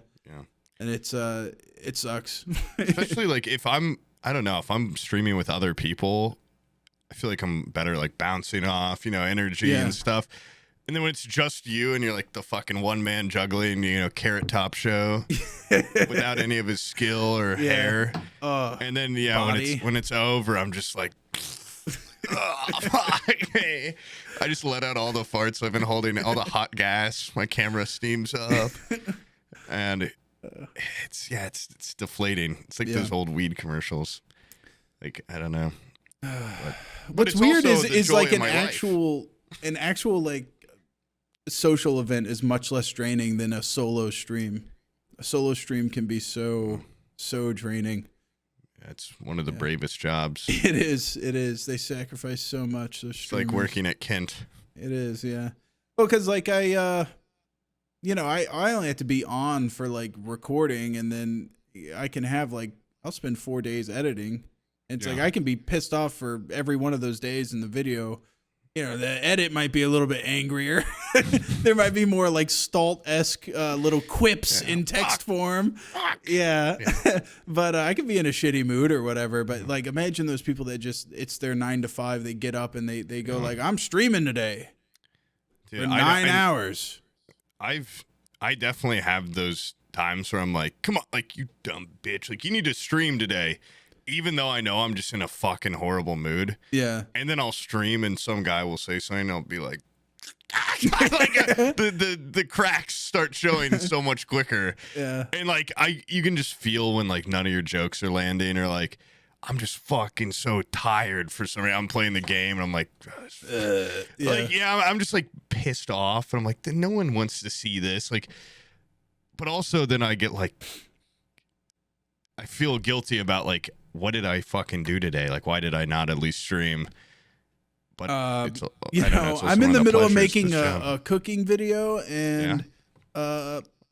And it sucks. Especially like if I'm streaming with other people, I feel like I'm better like bouncing off, energy and stuff. And then when it's just you and you're like the fucking one-man juggling, Carrot Top show without any of his skill or hair. And then when it's over, I'm just like I just let out all the farts I've been holding, all the hot gas. My camera steams up. And it's deflating. It's like those old weed commercials. Like, I don't know. But what's weird is like an actual like social event is much less draining than a solo stream. A solo stream can be so draining. It's one of the bravest jobs. It is. They sacrifice so much. It's like working at Kent. It is, yeah. Well, because like I only have to be on for like recording, and then I can have like I'll spend 4 days editing. And it's like I can be pissed off for every one of those days in the video. The edit might be a little bit angrier. There might be more like Stalt-esque little quips in text form. Yeah. But I could be in a shitty mood or whatever. But like, imagine those people that it's their 9 to 5. They get up and they go like, I'm streaming today for 9 hours. I definitely have those times where I'm like, come on, like you dumb bitch. Like you need to stream today. Even though I know I'm just in a fucking horrible mood. Yeah. And then I'll stream and some guy will say something and I'll be like, the cracks start showing so much quicker. Yeah. And like you can just feel when like none of your jokes are landing, or like I'm just fucking so tired for some reason. I'm playing the game and I'm like, I'm just like pissed off, and I'm like, no one wants to see this. Like, but also then I get like, I feel guilty about like, what did I fucking do today? Like, why did I not at least stream? But I'm in the middle of making a cooking video, and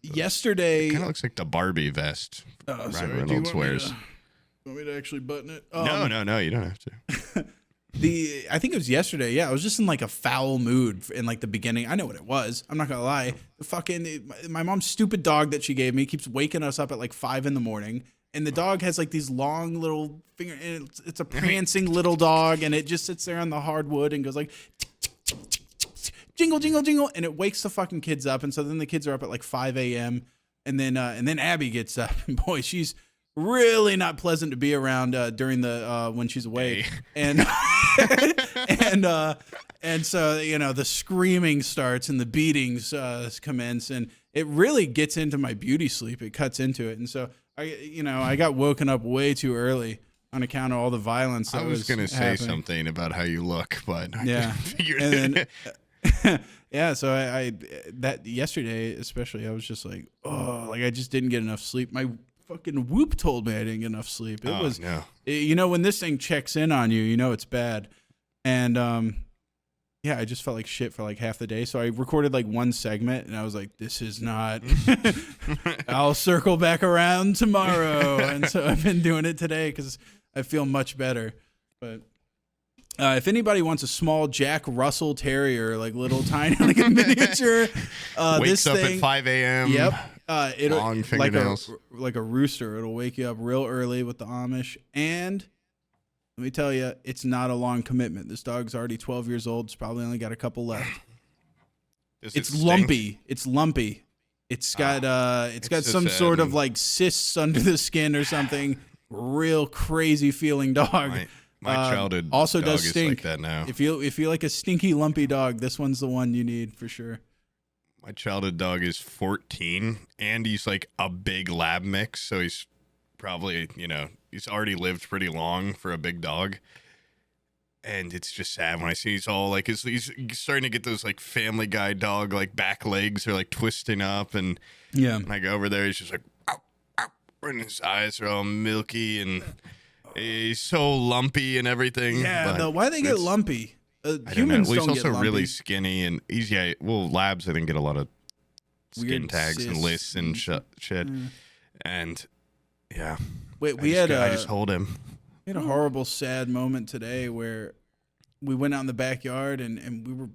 yesterday it kind of looks like the Barbie vest Ryan Reynolds wears. Want me to actually button it? No, you don't have to. I think it was yesterday. Yeah, I was just in like a foul mood in like the beginning. I know what it was. I'm not gonna lie. My mom's stupid dog that she gave me keeps waking us up at like 5 a.m. And the dog has like these long little finger, and it's a prancing little dog, and it just sits there on the hardwood and goes like tick, tick, tick, tick, tick, jingle, jingle, jingle, and it wakes the fucking kids up. And so then the kids are up at like 5 a.m. and then Abby gets up, and boy, she's really not pleasant to be around during the when she's awake. And and so the screaming starts and the beatings commence, and it really gets into my beauty sleep. It cuts into it, and so. I got woken up way too early on account of all the violence that was going to say something about how you look, but yeah. Figured yeah, so I that yesterday especially, I was just like, I just didn't get enough sleep. My fucking Whoop told me I didn't get enough sleep. It was when this thing checks in on you, it's bad. And I just felt like shit for like half the day. So I recorded like one segment, and I was like, this is not, I'll circle back around tomorrow. And so I've been doing it today because I feel much better. But if anybody wants a small Jack Russell Terrier, like little tiny, like a miniature, wakes up at 5 a.m. Yep. It'll Long fingernails. like a rooster. It'll wake you up real early with the Amish. And let me tell you, it's not a long commitment. This dog's already 12 years old. It's probably only got a couple left. It's lumpy. It's lumpy. It's got some sort of like cysts under the skin or something. Real crazy feeling dog. My childhood also dog does stink. is like that now. If you like a stinky, lumpy dog, this one's the one you need for sure. My childhood dog is 14, and he's like a big lab mix, so he's probably, he's already lived pretty long for a big dog. And it's just sad when I see he's all like, he's starting to get those like Family Guy dog, like back legs are like twisting up. And when I go over there, he's just like, ow, ow, and his eyes are all milky and he's so lumpy and everything. Yeah, why they get lumpy? Well, Humans he's don't also get lumpy. really skinny and labs I think get a lot of skin Weird tags and cysts lists and shit. And yeah, wait, I just hold him. We had a horrible, sad moment today where we went out in the backyard and we were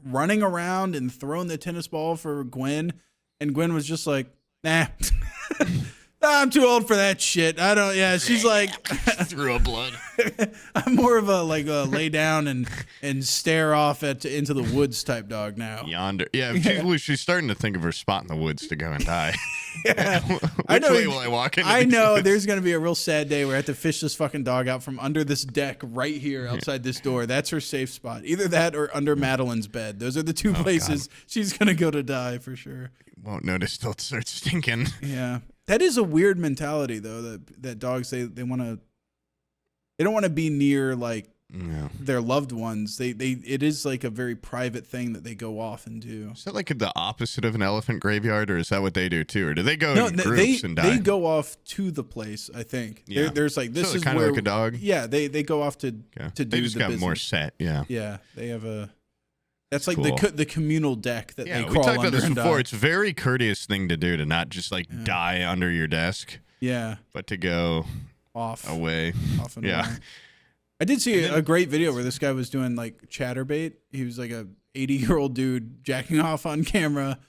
running around and throwing the tennis ball for Gwen, and Gwen was just like, nah. I'm too old for that shit. I don't. Yeah, she's like threw a blood. I'm more of a lay down and stare off into the woods type dog now. Yonder. Yeah, she's starting to think of her spot in the woods to go and die. Yeah. Which way will I walk into I know woods? there's gonna be a real sad day where I have to fish this fucking dog out from under this deck right here outside this door. That's her safe spot. Either that or under Madeline's bed. Those are the two places she's gonna go to die for sure. Won't notice till it starts stinking. Yeah. That is a weird mentality though, that dogs they don't want to be near their loved ones. It is like a very private thing that they go off and do. Is that like the opposite of an elephant graveyard, or is that what they do too? Or do they go in groups and die? They go off to the place, I think. Yeah. There's like this is kind where of like a dog. Yeah, they go off to do they just the got business. more set. Yeah. Yeah, they have a. That's like cool. the communal deck that they crawl we talked under about this and before. die. It's a very courteous thing to do to not just die under your desk. Yeah. But to go off away. Off and away. I did see a great video where this guy was doing like chatterbait. He was like a 80-year-old dude jacking off on camera,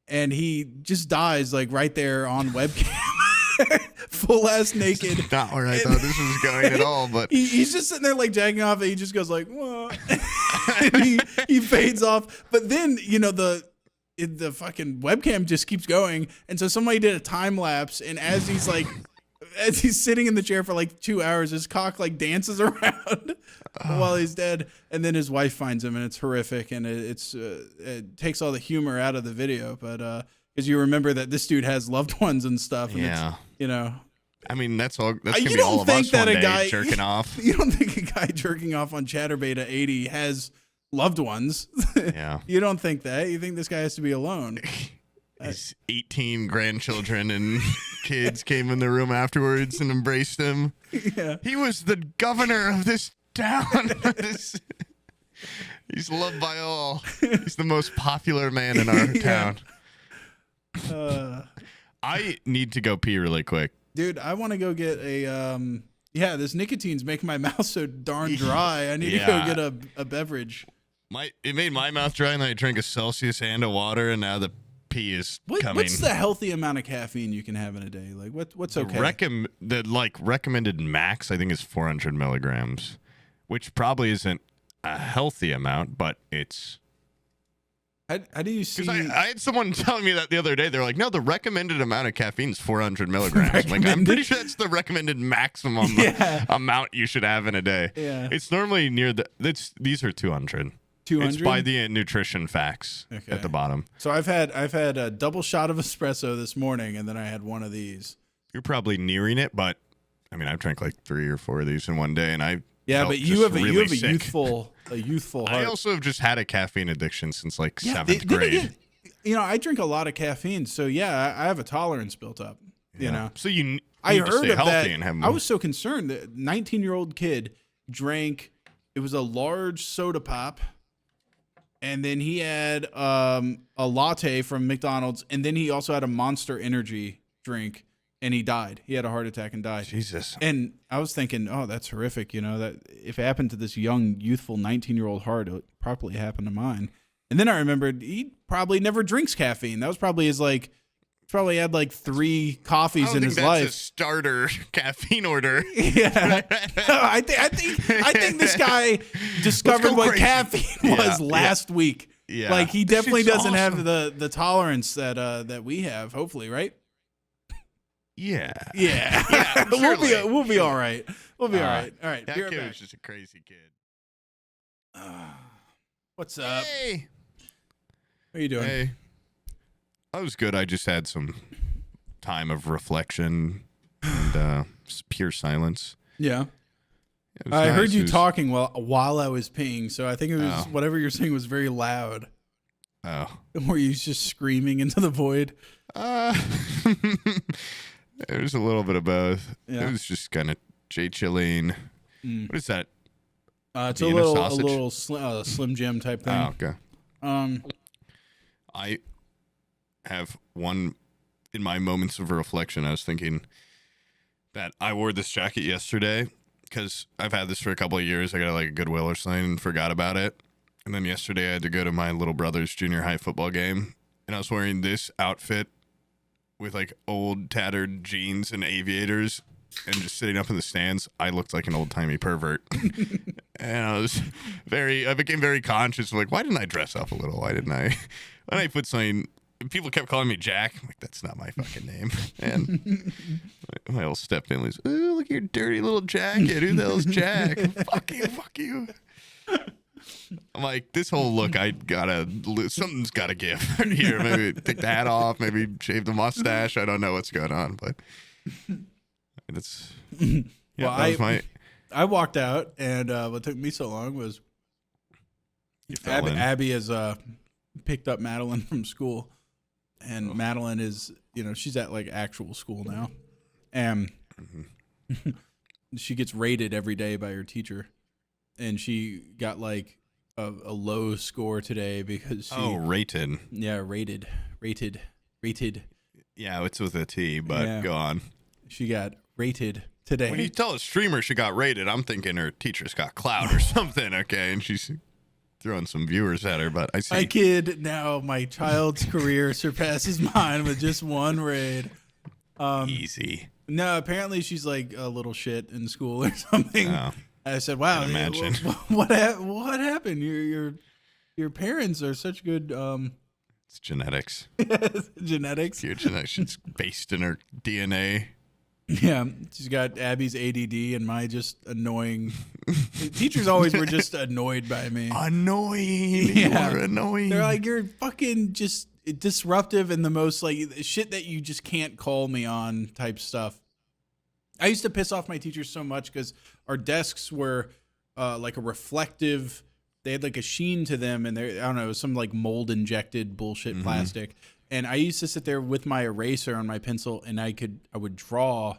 and he just dies like right there on webcam. Full ass naked. Not where I thought this was going at all, but he's just sitting there like jacking off, and he just goes like, "Whoa." he fades off. But then the fucking webcam just keeps going, and so somebody did a time lapse, and as he's sitting in the chair for like 2 hours, his cock like dances around while he's dead, and then his wife finds him, and it's horrific, and it takes all the humor out of the video, but because you remember that this dude has loved ones and stuff, and it's, I mean, that's all. That's gonna you be all don't of think us that one a day guy jerking off. You don't think a guy jerking off on Chatterbait at 80 has loved ones? Yeah. You don't think that. You think this guy has to be alone. His 18 grandchildren and kids came in the room afterwards and embraced him. Yeah. He was the governor of this town. He's loved by all. He's the most popular man in our town. I need to go pee really quick. Dude, I want to go get a this nicotine's making my mouth so darn dry. I need to go get a beverage. It made my mouth dry, and then I drank a Celsius and a water, and now the pee is coming. What's the healthy amount of caffeine you can have in a day? Like what's okay? The recommended max I think is 400 milligrams, which probably isn't a healthy amount, but it's. How do you see? I had someone telling me that the other day. They're like, no, the recommended amount of caffeine is 400 milligrams. I'm pretty sure that's the recommended maximum amount you should have in a day. Yeah. It's normally near these are 200. 200? It's by the nutrition facts at the bottom. So I've had a double shot of espresso this morning, and then I had one of these. You're probably nearing it, but I mean, I've drank like 3 or 4 of these in one day, and I. Yeah, but you have a youthful heart. I also have just had a caffeine addiction since like 7th grade. I drink a lot of caffeine, so yeah, I have a tolerance built up. You know, so you. I heard to stay of healthy that. And have more. I was so concerned that 19-year-old kid drank. It was a large soda pop, and then he had a latte from McDonald's, and then he also had a Monster Energy drink. And he died. He had a heart attack and died. Jesus. And I was thinking, oh, that's horrific. That if it happened to this young, youthful 19-year-old heart, it would probably happen to mine. And then I remembered he probably never drinks caffeine. That was probably his probably had like 3 I coffees don't in think his that's life. a starter caffeine order. Yeah, I think this guy discovered what crazy. caffeine was last week. Yeah, Like he This definitely shit's doesn't have awesome. the tolerance that we have. Hopefully, right? Yeah. Yeah, Yeah, surely. we'll be all right. We'll be all Uh, right. All right, That be right kid back. was just a crazy kid. What's up? Hey. What are you doing? Hey. That was good. I just had some time of reflection and pure silence. Yeah. It was I heard nice. you It was- talking while I was peeing, so I think it was whatever you're saying was very loud. Oh. Were you just screaming into the void? It was a little bit of both. Yeah. It was just kind of chilling. What is that? It's a Vienna little sausage? Slim Jim type thing. Oh, okay. I have one in my moments of reflection. I was thinking that I wore this jacket yesterday because I've had this for a couple of years. I got like a Goodwill or something and forgot about it. And then yesterday I had to go to my little brother's junior high football game, and I was wearing this outfit with like old tattered jeans and aviators and just sitting up in the stands. I looked like an old timey pervert. And I became very conscious of like, why didn't I dress up a little? Why didn't I put something? People kept calling me Jack. I'm like, that's not my fucking name. And my old stepdad was, oh, look at your dirty little jacket. Who the hell's Jack? Fuck you. I'm like, this whole look, something's gotta give here. Maybe take the hat off, maybe shave the mustache. I don't know what's going on, but that's I walked out, and what took me so long was Abby has picked up Madeline from school, and Madeline is, she's at like actual school now, and she gets rated every day by her teacher, and she got like a low score today because she rated. Yeah, rated. Yeah, it's with a T, but go on. She got rated today. When you tell a streamer she got rated, I'm thinking her teacher's got clout or something, okay? And she's throwing some viewers at her, but I see. I kid now, my child's career surpasses mine with just one raid. Easy. No, apparently she's like a little shit in school or something. Oh. I said, "Wow, imagine. What happened? Your parents are such good It's genetics. genetics. Pure genetics. It's based in her DNA. Yeah, she's got Abby's ADD and my just annoying. Teachers always were just annoyed by me. Annoying. Yeah. You're annoying. They're like, you're fucking just disruptive and the most like shit that you just can't call me on type stuff. I used to piss off my teachers so much because our desks were like a reflective. They had like a sheen to them, and I don't know, some like mold injected bullshit plastic. And I used to sit there with my eraser on my pencil, and I would draw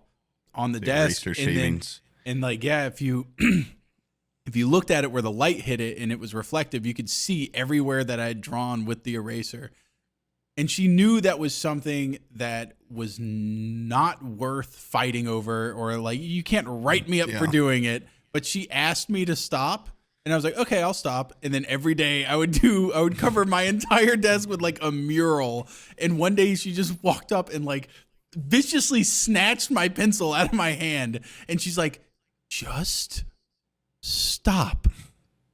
on the desk. Eraser shavings. And like, yeah, if you if you looked at it where the light hit it and it was reflective, you could see everywhere that I had drawn with the eraser. And she knew that was something that was not worth fighting over, or like, you can't write me up for doing it. But she asked me to stop, and I was like, okay, I'll stop. And then every day I would cover my entire desk with like a mural. And one day she just walked up and like viciously snatched my pencil out of my hand. And she's like, just stop.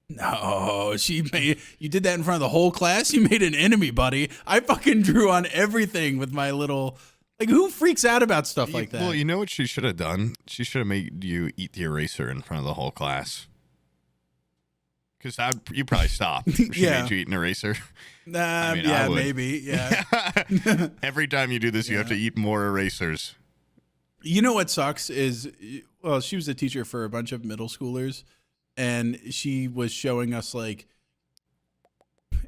No, you did that in front of the whole class. You made an enemy, buddy. I fucking drew on everything with my little, like, who freaks out about stuff like that? Well, you know what she should have done? She should have made you eat the eraser in front of the whole class. Because you probably stop if she made you eat an eraser. I would. Maybe, yeah. Every time you do this, you have to eat more erasers. You know what sucks is, well, she was a teacher for a bunch of middle schoolers, and she was showing us like,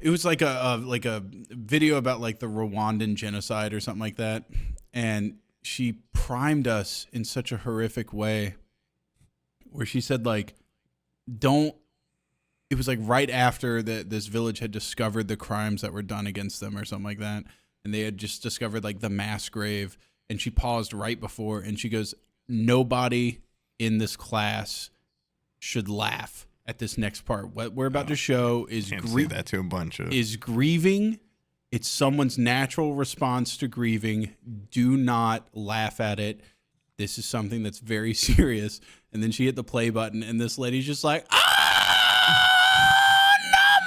it was like a video about like the Rwandan genocide or something like that, and she primed us in such a horrific way, where she said like, don't. It was like right after this village had discovered the crimes that were done against them or something like that, and they had just discovered like the mass grave, and she paused right before, and she goes, "Nobody in this class should laugh at this next part. What we're about to show is say that to a bunch of is grieving. It's someone's natural response to grieving. Do not laugh at it. This is something that's very serious. And then she hit the play button, and this lady's just like, not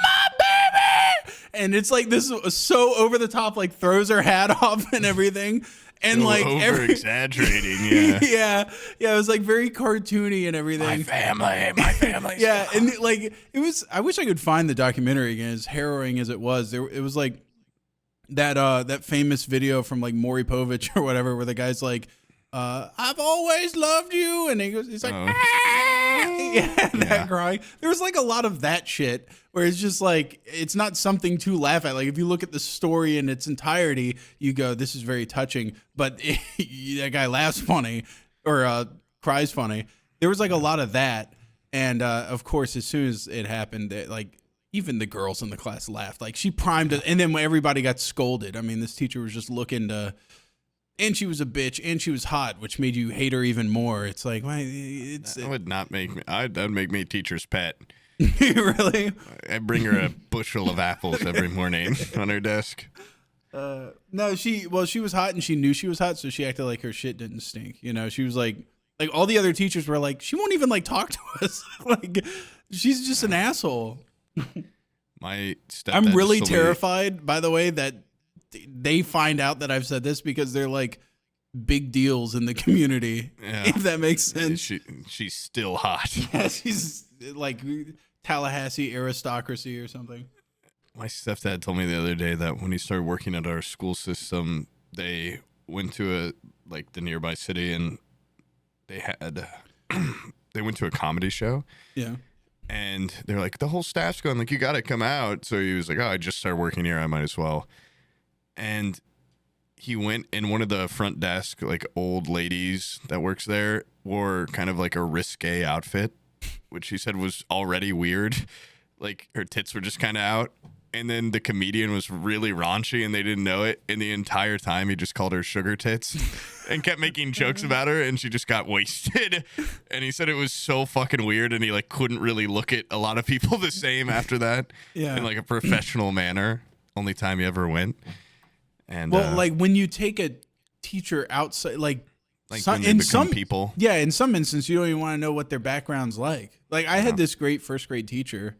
my baby. And it's like, this is so over the top, like throws her hat off and everything. And like over exaggerating, yeah. It was like very cartoony and everything. My family. Yeah, and like it was. I wish I could find the documentary again. As harrowing as it was, it was like that famous video from like Maury Povich or whatever, where the guy's like, "I've always loved you," and he's like, that crying. There was like a lot of that shit where it's just like, it's not something to laugh at. Like if you look at the story in its entirety, you go, this is very touching, but that guy laughs funny or cries funny. There was like a lot of that. And of course, as soon as it happened, like even the girls in the class laughed. Like she primed it, and then when everybody got scolded, I mean, this teacher was just looking to, and she was a bitch, and she was hot, which made you hate her even more. It's like, well, that would not make me. That'd make me a teacher's pet. Really? I bring her a bushel of apples every morning on her desk. No, she was hot, and she knew she was hot, so she acted like her shit didn't stink. You know, she was like all the other teachers were like, she won't even like talk to us. Like, she's just an asshole. My stepdad. I'm really terrified, by the way, that they find out that I've said this, because they're like big deals in the community. Yeah. If that makes sense. She's still hot. Yeah, she's like Tallahassee aristocracy or something. My stepdad told me the other day that when he started working at our school system, they went to the nearby city, and they went to a comedy show. Yeah. And they're like, the whole staff's going, like, you got to come out. So he was like, oh, I just started working here, I might as well. And he went, and one of the front desk, like, old ladies that works there wore kind of like a risque outfit, which he said was already weird. Like, her tits were just kind of out. And then the comedian was really raunchy, and they didn't know it. And the entire time, he just called her sugar tits and kept making jokes about her, and she just got wasted. And he said it was so fucking weird, and he like couldn't really look at a lot of people the same after that. Yeah. In like a professional manner. Only time he ever went. And like when you take a teacher outside, like when they become people. Yeah, in some instances, you don't even want to know what their background's like. Like I had this great first grade teacher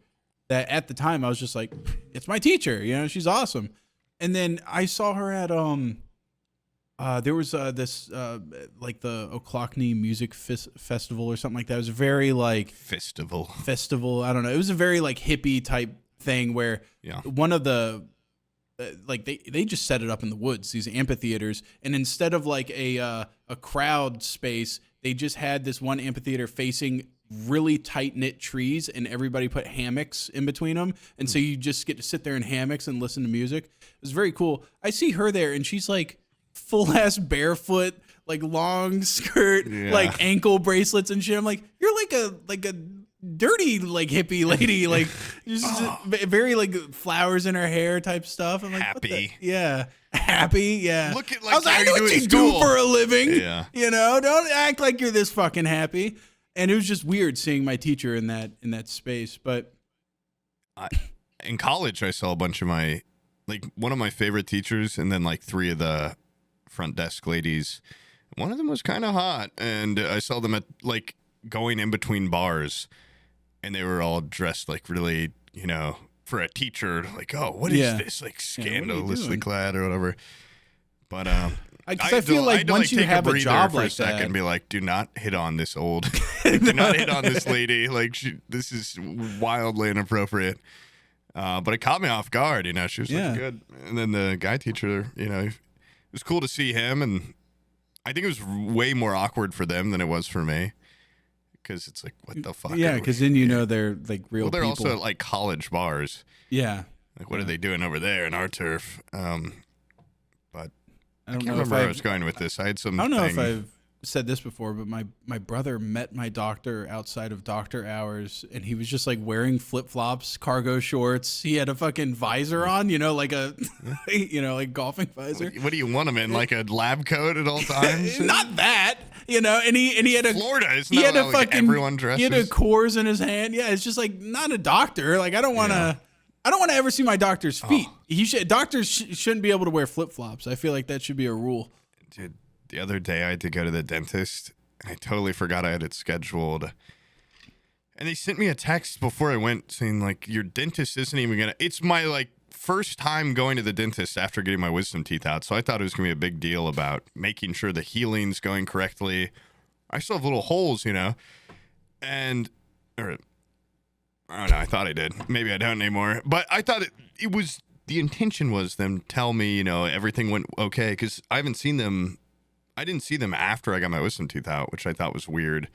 that at the time I was just like, it's my teacher, you know, she's awesome. And then I saw her at there was this like the O'Clockney Music Festival or something like that. It was a very like festival. I don't know. It was a very like hippie type thing where one of the like they just set it up in the woods, these amphitheaters, and instead of like a crowd space, they just had this one amphitheater facing really tight-knit trees, and everybody put hammocks in between them, and so you just get to sit there in hammocks and listen to music. It was very cool. I see her there, and she's like full-ass barefoot, like long skirt, like ankle bracelets and shit. I'm like, you're like a dirty like hippie lady, like just very like flowers in her hair type stuff. I'm like, happy, happy. Look at I was like, I know what you do for a living. Yeah, you know, don't act like you're this fucking happy. And it was just weird seeing my teacher in that space. But in college, I saw a bunch of one of my favorite teachers, and then like three of the front desk ladies. One of them was kind of hot, and I saw them at like going in between bars, and they were all dressed like really, you know, for a teacher, like, oh, what is this? Like scandalously clad or whatever. But I feel like once you have a job like that, and be like, do not hit on this do not hit on this lady. Like, this is wildly inappropriate. But it caught me off guard. You know, she was looking good. And then the guy teacher, you know, it was cool to see him. And I think it was way more awkward for them than it was for me. Because it's like, what the fuck? Yeah, because then you know they're like real people. They're also at like college bars. Yeah. Like, what are they doing over there in our turf? But I can't remember where I was going with this. I had some. I don't know if I've said this before, but my brother met my doctor outside of doctor hours, and he was just like wearing flip flops, cargo shorts. He had a fucking visor on, you know, like a, you know, like golfing visor. What do you want him in? Like a lab coat at all times? Not that, you know. And he had a Florida. It's not like everyone dresses. He had a Coors in his hand. Yeah, it's just like not a doctor. Like I don't want to. I don't want to ever see my doctor's feet. Doctors shouldn't be able to wear flip-flops. I feel like that should be a rule. Dude, the other day I had to go to the dentist, and I totally forgot I had it scheduled. And they sent me a text before I went saying, like, your dentist isn't even going to... It's my, like, first time going to the dentist after getting my wisdom teeth out, so I thought it was going to be a big deal about making sure the healing's going correctly. I still have little holes, you know, and... Or, I don't know, I thought I did. Maybe I don't anymore. But I thought it was... The intention was them tell me, you know, everything went okay, because I haven't seen them... I didn't see them after I got my wisdom teeth out, which I thought was weird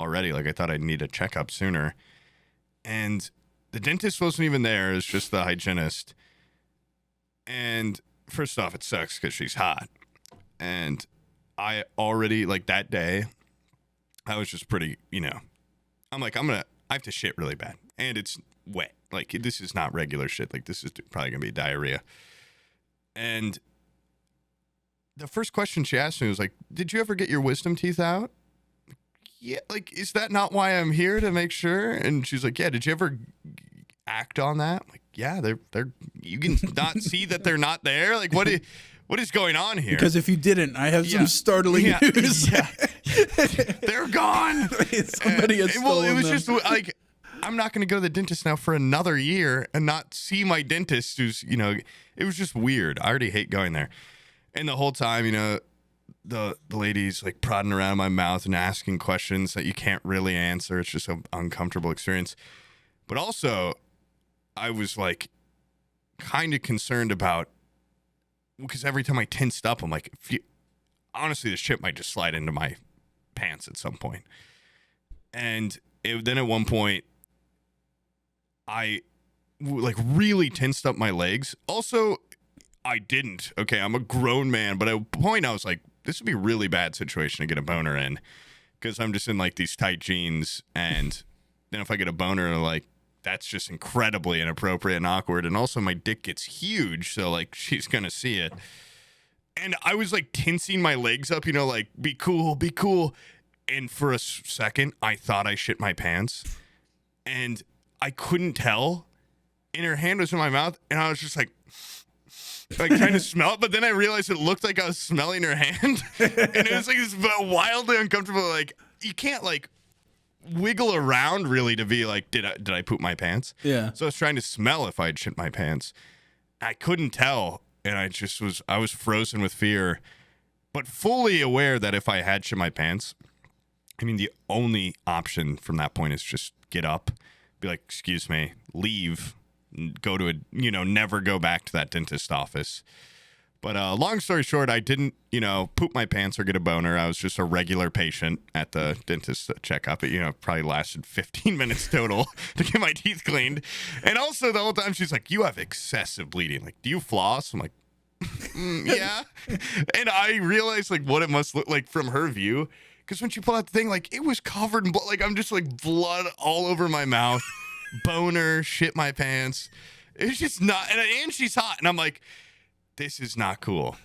already. Like, I thought I'd need a checkup sooner. And the dentist wasn't even there. It was just the hygienist. And first off, it sucks because she's hot. And I already, like, that day, I was just pretty, you know, I'm like, I have to shit really bad. And it's wet. Like, this is not regular shit. Like, this is probably going to be diarrhea. And the first question she asked me was like, did you ever get your wisdom teeth out? Yeah, like, is that not why I'm here, to make sure? And she's like, yeah, did you ever act on that? I'm like, yeah, they're you can not see that they're not there. Like, what is going on here? Because if you didn't, I have some startling news. Yeah. They're gone. Somebody has stolen it was them. just like, I'm not going to go to the dentist now for another year and not see my dentist who's, you know, it was just weird. I already hate going there. And the whole time, you know, the lady's like prodding around my mouth and asking questions that you can't really answer. It's just an uncomfortable experience. But also, I was like kind of concerned about, because every time I tensed up, I'm like, honestly, this shit might just slide into my pants at some point. And then at one point, I like really tensed up my legs. Also, I didn't. Okay, I'm a grown man, but at a point I was like, this would be a really bad situation to get a boner in, because I'm just in like these tight jeans, and then if I get a boner, like, that's just incredibly inappropriate and awkward. And also my dick gets huge, so like she's gonna see it. And I was like tensing my legs up, you know, like, be cool, be cool. And for a second, I thought I shit my pants, and I couldn't tell. And her hand was in my mouth, and I was just like trying to smell it, but then I realized it looked like I was smelling her hand. And it was like this wildly uncomfortable, like, you can't like wiggle around really to be like, did I poop my pants? Yeah. So I was trying to smell if I'd shit my pants. I couldn't tell, and I was frozen with fear, but fully aware that if I had shit my pants, I mean, the only option from that point is just get up, be like, excuse me, leave, go to never go back to that dentist office. But long story short, I didn't, you know, poop my pants or get a boner. I was just a regular patient at the dentist checkup. It, you know, probably lasted 15 minutes total to get my teeth cleaned. And also the whole time she's like, you have excessive bleeding. Like, do you floss? I'm like, yeah. And I realized like what it must look like from her view. Because when she pulled out the thing, like, it was covered in blood. Like, I'm just like blood all over my mouth. Boner, shit my pants. It's just not, and she's hot, and I'm like, this is not cool.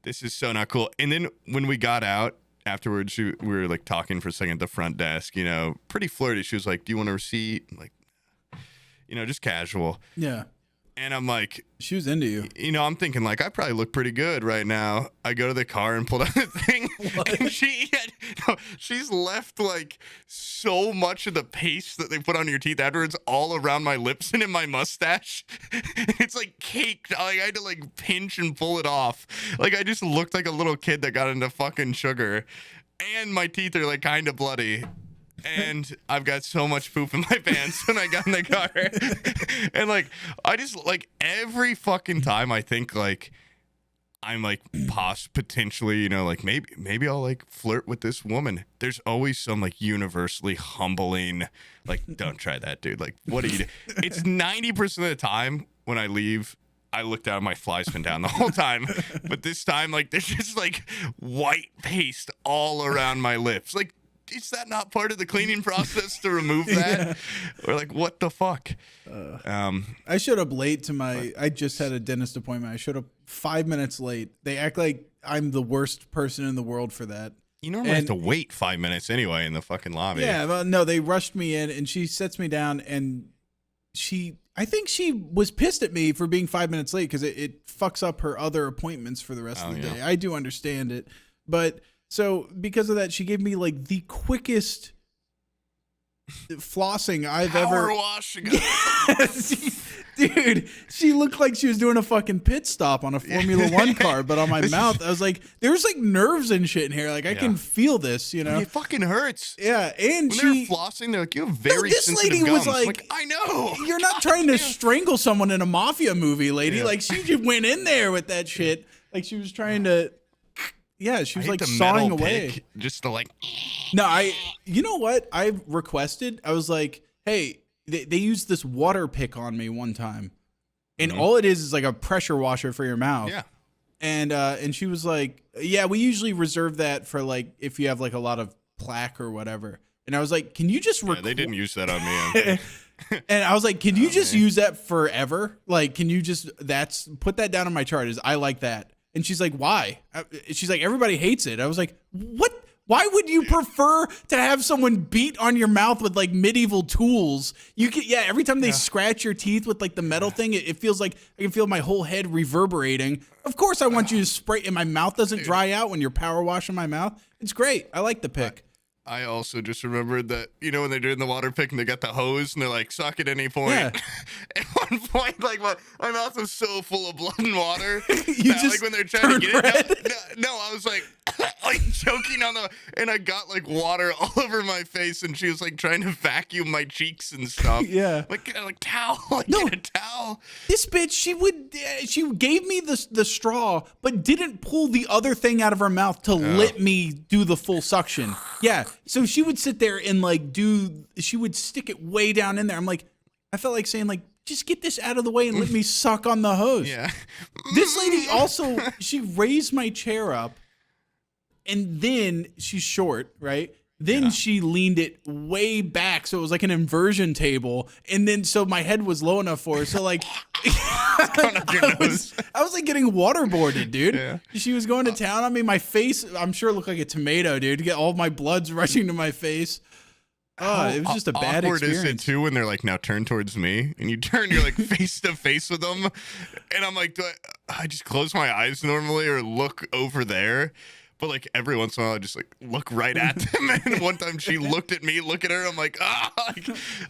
This is so not cool. And then when we got out afterwards, we were like talking for a second at the front desk, you know, pretty flirty. She was like, do you want a receipt? I'm like, you know, just casual. Yeah. And I'm like, she was into you. You know, I'm thinking like, I probably look pretty good right now. I go to the car and pull out the thing. And she's left like so much of the paste that they put on your teeth afterwards all around my lips and in my mustache. It's like caked. Like, I had to like pinch and pull it off. Like, I just looked like a little kid that got into fucking sugar. And my teeth are like kind of bloody. And I've got so much poop in my pants when I got in the car. And like, I just like every fucking time I think like I'm like potentially, you know, like maybe I'll like flirt with this woman. There's always some like universally humbling, like, don't try that, dude. Like, what are you doing? It's 90% of the time when I leave, I look down, my fly's been down the whole time. But this time, like, there's just like white paste all around my lips. Like, is that not part of the cleaning process to remove that? Yeah. Or like, what the fuck? I showed up late to I just had a dentist appointment. I showed up 5 minutes late. They act like I'm the worst person in the world for that. You normally have to wait 5 minutes anyway in the fucking lobby. Yeah, well, no, they rushed me in, and she sets me down, and I think she was pissed at me for being 5 minutes late because it fucks up her other appointments for the rest of the day. I do understand it. But so because of that, she gave me like the quickest flossing I've ever. Washing. Dude, she looked like she was doing a fucking pit stop on a Formula One car, but on my mouth, I was like, there's like nerves and shit in here. Like I can feel this, you know. It fucking hurts. Yeah, and when they're flossing, they're like, you have very this sensitive lady gums. was like, I know. You're not trying to strangle someone in a mafia movie, lady. Yeah. Like she just went in there with that shit. Like she was trying to. Yeah, she was like sawing away. Just to like. No, you know what? I requested. I was like, hey. They used this water pick on me one time, and all it is like a pressure washer for your mouth. Yeah. And she was like, yeah, we usually reserve that for like if you have like a lot of plaque or whatever. And I was like, can you just they didn't use that on me. And I was like, can you just use that forever? Like, can you just put that down on my chart? I like that. And she's like, why? She's like, everybody hates it. I was like, what? Why would you prefer to have someone beat on your mouth with like medieval tools? Every time they scratch your teeth with like the metal thing, it feels like I can feel my whole head reverberating. Of course I want you to spray, and my mouth doesn't dry out when you're power washing my mouth. It's great. I like the pick. I also just remembered that, when they're doing the water pick and they got the hose and they're like, suck at any point. Yeah. At one point, like my mouth was so full of blood and water that like when they're trying to get it down, no, I was like choking on and I got like water all over my face, and she was like trying to vacuum my cheeks and stuff. Yeah. Like towel, get a towel. This bitch, she gave me the straw, but didn't pull the other thing out of her mouth to let me do the full suction. Yeah. So she would sit there and like she would stick it way down in there. I'm like, I felt like saying like, just get this out of the way and let me suck on the hose. Yeah. This lady also, she raised my chair up, and then she's short, right? Then she leaned it way back, so it was like an inversion table, and then so my head was low enough for her. So like, I was like getting waterboarded, dude. Yeah. She was going to town on me. My face, I'm sure, looked like a tomato, dude. To get all my blood's rushing to my face. It was just a bad experience. Awkward is it too when they're like, now turn towards me, and you're like face to face with them, and I'm like, do I just close my eyes normally or look over there? But like every once in a while, I just like look right at them. And one time she looked at me, look at her. I'm like,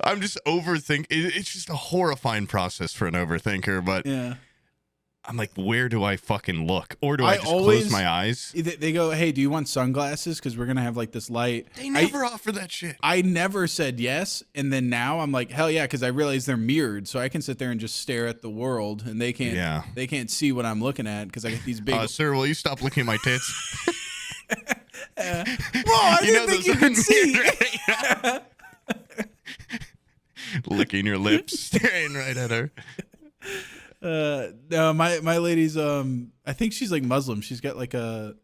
I'm just overthinking. It's just a horrifying process for an overthinker. But yeah, I'm like, where do I fucking look? Or do I just close my eyes? They go, hey, do you want sunglasses? Because we're going to have like this light. They never offer that shit. I never said yes. And then now I'm like, hell yeah, because I realize they're mirrored. So I can sit there and just stare at the world, and they can't see what I'm looking at because I got these big. Sir, will you stop looking at my tits? Well, I didn't think you could see. Right? Licking your lips, staring right at her. No, my lady's I think she's like Muslim. She's got like a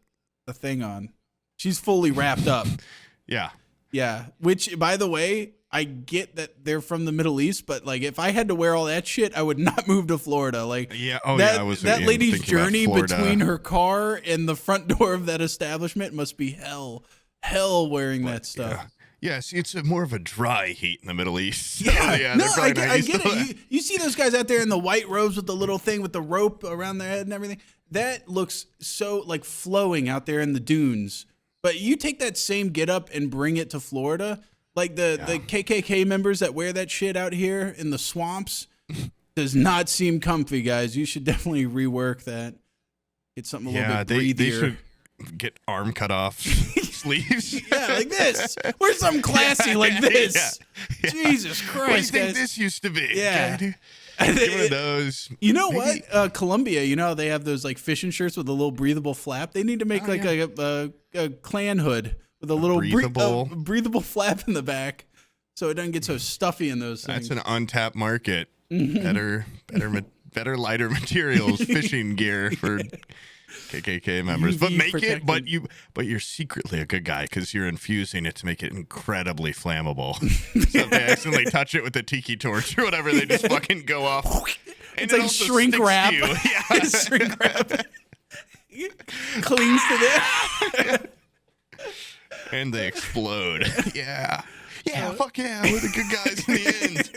thing on. She's fully wrapped up. Yeah. Which, by the way, I get that they're from the Middle East, but like if I had to wear all that shit, I would not move to Florida. Like that lady's journey between her car and the front door of that establishment must be hell wearing that stuff. Yeah, see, it's more of a dry heat in the Middle East. Yeah, no, I get it. You see those guys out there in the white robes with the little thing with the rope around their head and everything. That looks so like flowing out there in the dunes. But you take that same get up and bring it to Florida, like the KKK members that wear that shit out here in the swamps, does not seem comfy, guys. You should definitely rework that. Get something a little bit breathier. They should get arm cut off sleeves. Yeah, like this. Where's something classy like this? Yeah. Jesus Christ, what do you think guys. this used to be? Yeah. Get one of those. You know what? Colombia, they have those like fishing shirts with a little breathable flap. They need to make a clan hood with a little breathable flap in the back so it doesn't get so stuffy in those things. That's an untapped market. Better lighter materials, fishing gear for KKK members, but you're secretly a good guy because you're infusing it to make it incredibly flammable. So if they accidentally touch it with a tiki torch or whatever, they just fucking go off. It's like shrink wrap. Yeah, shrink wrap. Clings to that. And they explode. Yeah. Yeah, fuck yeah, we're the good guys in the end.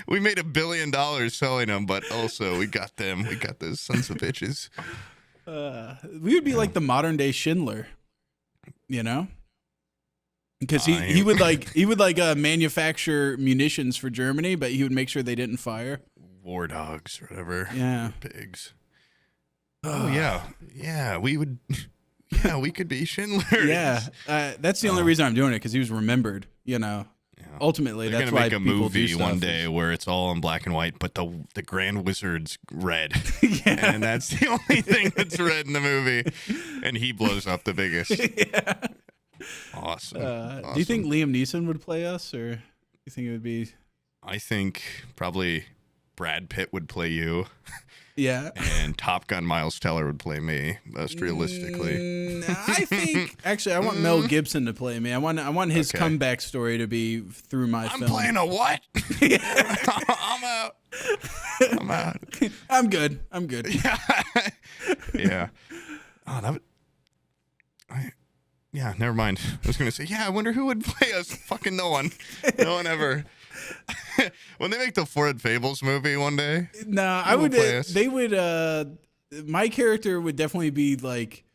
We made $1 billion selling them, but also we got them. We got those sons of bitches. We would be like the modern day Schindler, you know? Because he would manufacture munitions for Germany, but he would make sure they didn't fire. War dogs or whatever. Yeah. Pigs. Oh yeah. We would. Yeah, we could be Schindler. Yeah, that's the only reason I'm doing it, because he was remembered. You know, ultimately They're that's gonna why make a people movie do stuff. one day where it's all in black and white, but the Grand Wizard's red, and that's the only thing that's red in the movie, and he blows up the biggest. Yeah. Awesome. Do you think Liam Neeson would play us, or do you think it would be? I think probably Brad Pitt would play you. Yeah. And Top Gun Miles Teller would play me, most realistically. I think actually I want Mel Gibson to play me. I want his comeback story to be through my film. I'm playing a what? I'm out. I'm out. I'm good. Yeah. Oh, that would. Yeah, never mind. I was gonna say, I wonder who would play us. Fucking no one. No one ever. When they make the Ford Fables movie one day, I would. They would. My character would definitely be like.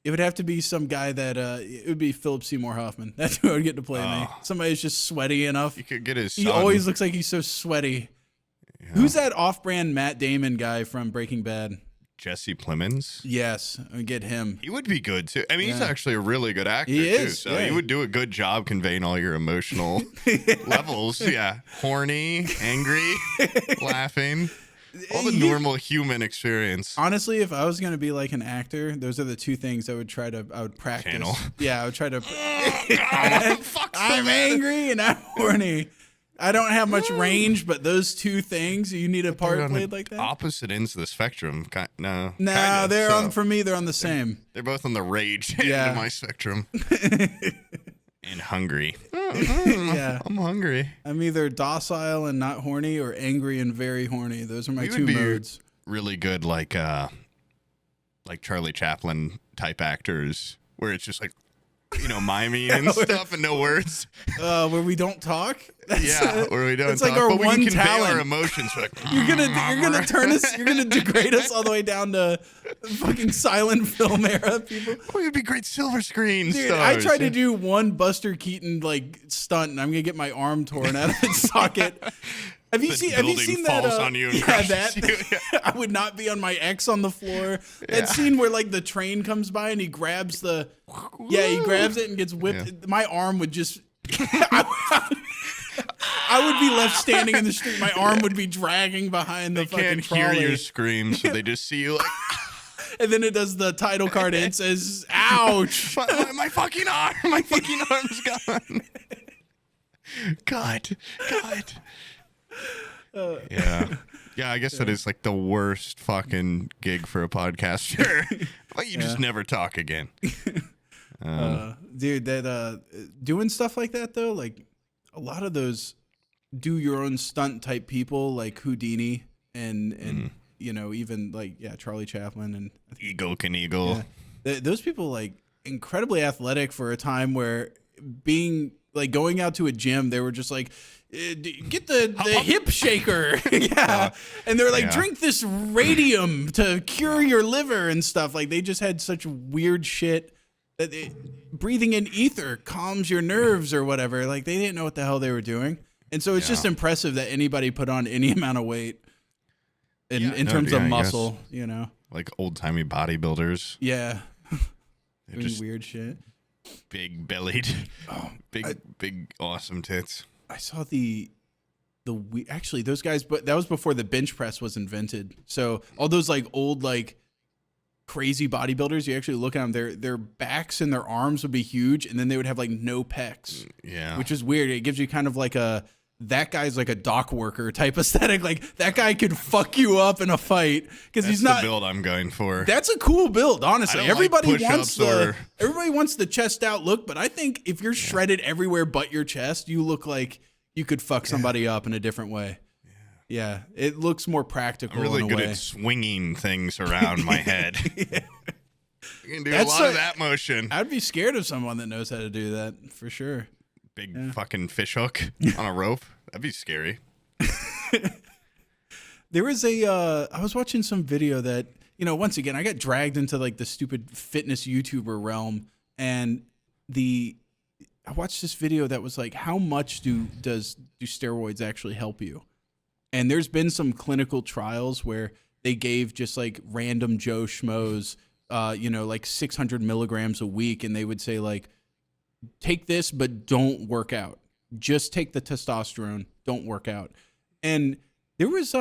It would have to be some guy that. It would be Philip Seymour Hoffman. That's who I would get to play me. Somebody who's just sweaty enough. You could get his. He son. Always looks like he's so sweaty. Yeah. Who's that off-brand Matt Damon guy from Breaking Bad? Jesse Plemons. Yes, I get him. He would be good too. I mean, he's actually a really good actor. He is. Too, so he would do a good job conveying all your emotional levels. Yeah, horny, angry, laughing, all the normal human experience. Honestly, if I was going to be like an actor, those are the two things I would practice. Channel. Yeah, I would try to. I'm angry and I'm horny. I don't have much range, but those two things, you need a part played like that. Opposite ends of the spectrum. No, for me, they're on the same. They're both on the rage end of my spectrum. And hungry. Yeah, I'm hungry. I'm either docile and not horny, or angry and very horny. Those are my two modes. Really good, like Charlie Chaplin type actors, where it's just like, miming and stuff and no words. Where we don't talk. Where we don't it's talk. Like our but one we can convey talent. our emotions. Like, you're gonna turn us. You're gonna degrade us all the way down to fucking silent film era people. We would be great silver screen Dude, stars. I tried to do one Buster Keaton stunt, and I'm gonna get my arm torn out of its socket. Have you seen that? Falls on you and crushes you. Yeah. I would not be on my X on the floor. That scene where the train comes by and he grabs he grabs it and gets whipped. Yeah. My arm would just. I would be left standing in the street. My arm would be dragging behind the fucking trolley. They can't hear your screams, so they just see you like. And then it does the title card. And it says, "Ouch!" my fucking arm. My fucking arm's gone. God. Yeah, I guess that is like the worst fucking gig for a podcaster. But you just never talk again. Dude, that doing stuff like that though, like a lot of those do your own stunt type people, like Houdini and even Charlie Chaplin and Eagle Knievel. Yeah. Those people incredibly athletic for a time where being going out to a gym, they were just like, get the hip shaker. And they're like, drink this radium to cure your liver and stuff. Like, they just had such weird shit that breathing in ether calms your nerves or whatever. Like, they didn't know what the hell they were doing. And so it's just impressive that anybody put on any amount of weight in terms of muscle, Like old-timey bodybuilders. Yeah. They're just weird shit. Big bellied. Big awesome tits. I saw actually those guys, but that was before the bench press was invented. So all those old crazy bodybuilders, you actually look at them, their backs and their arms would be huge, and then they would have no pecs. Yeah, which is weird. It gives you kind of that guy's like a dock worker type aesthetic. Like, that guy could fuck you up in a fight because he's not the build I'm going for. That's a cool build, honestly. Everybody wants the chest out look, but I think if you're shredded everywhere but your chest, you look like you could fuck somebody up in a different way. Yeah, it looks more practical. I'm really good at swinging things around my head. You can do a lot of that motion. I'd be scared of someone that knows how to do that for sure. Big fucking fish hook on a rope. That'd be scary. There was I was watching some video that, once again, I got dragged into like the stupid fitness YouTuber realm, and I watched this video that was like, how much do steroids actually help you? And there's been some clinical trials where they gave just like random Joe Schmoes, like 600 milligrams a week, and they would say like, take this, but don't work out. Just take the testosterone, don't work out. And there was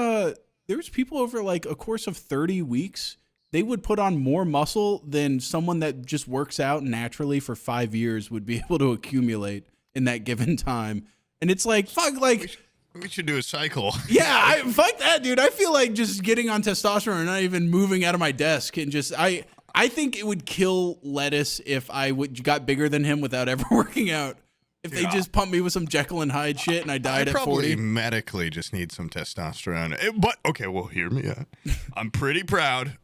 people over like a course of 30 weeks, they would put on more muscle than someone that just works out naturally for 5 years would be able to accumulate in that given time. And it's like, fuck, like we should do a cycle. Yeah, fuck that, dude. I feel like just getting on testosterone and not even moving out of my desk and just I think it would kill Lettuce if I got bigger than him without ever working out. If they just pumped me with some Jekyll and Hyde shit and I died at 40. I probably medically just need some testosterone. But, okay, well, hear me out. I'm pretty proud.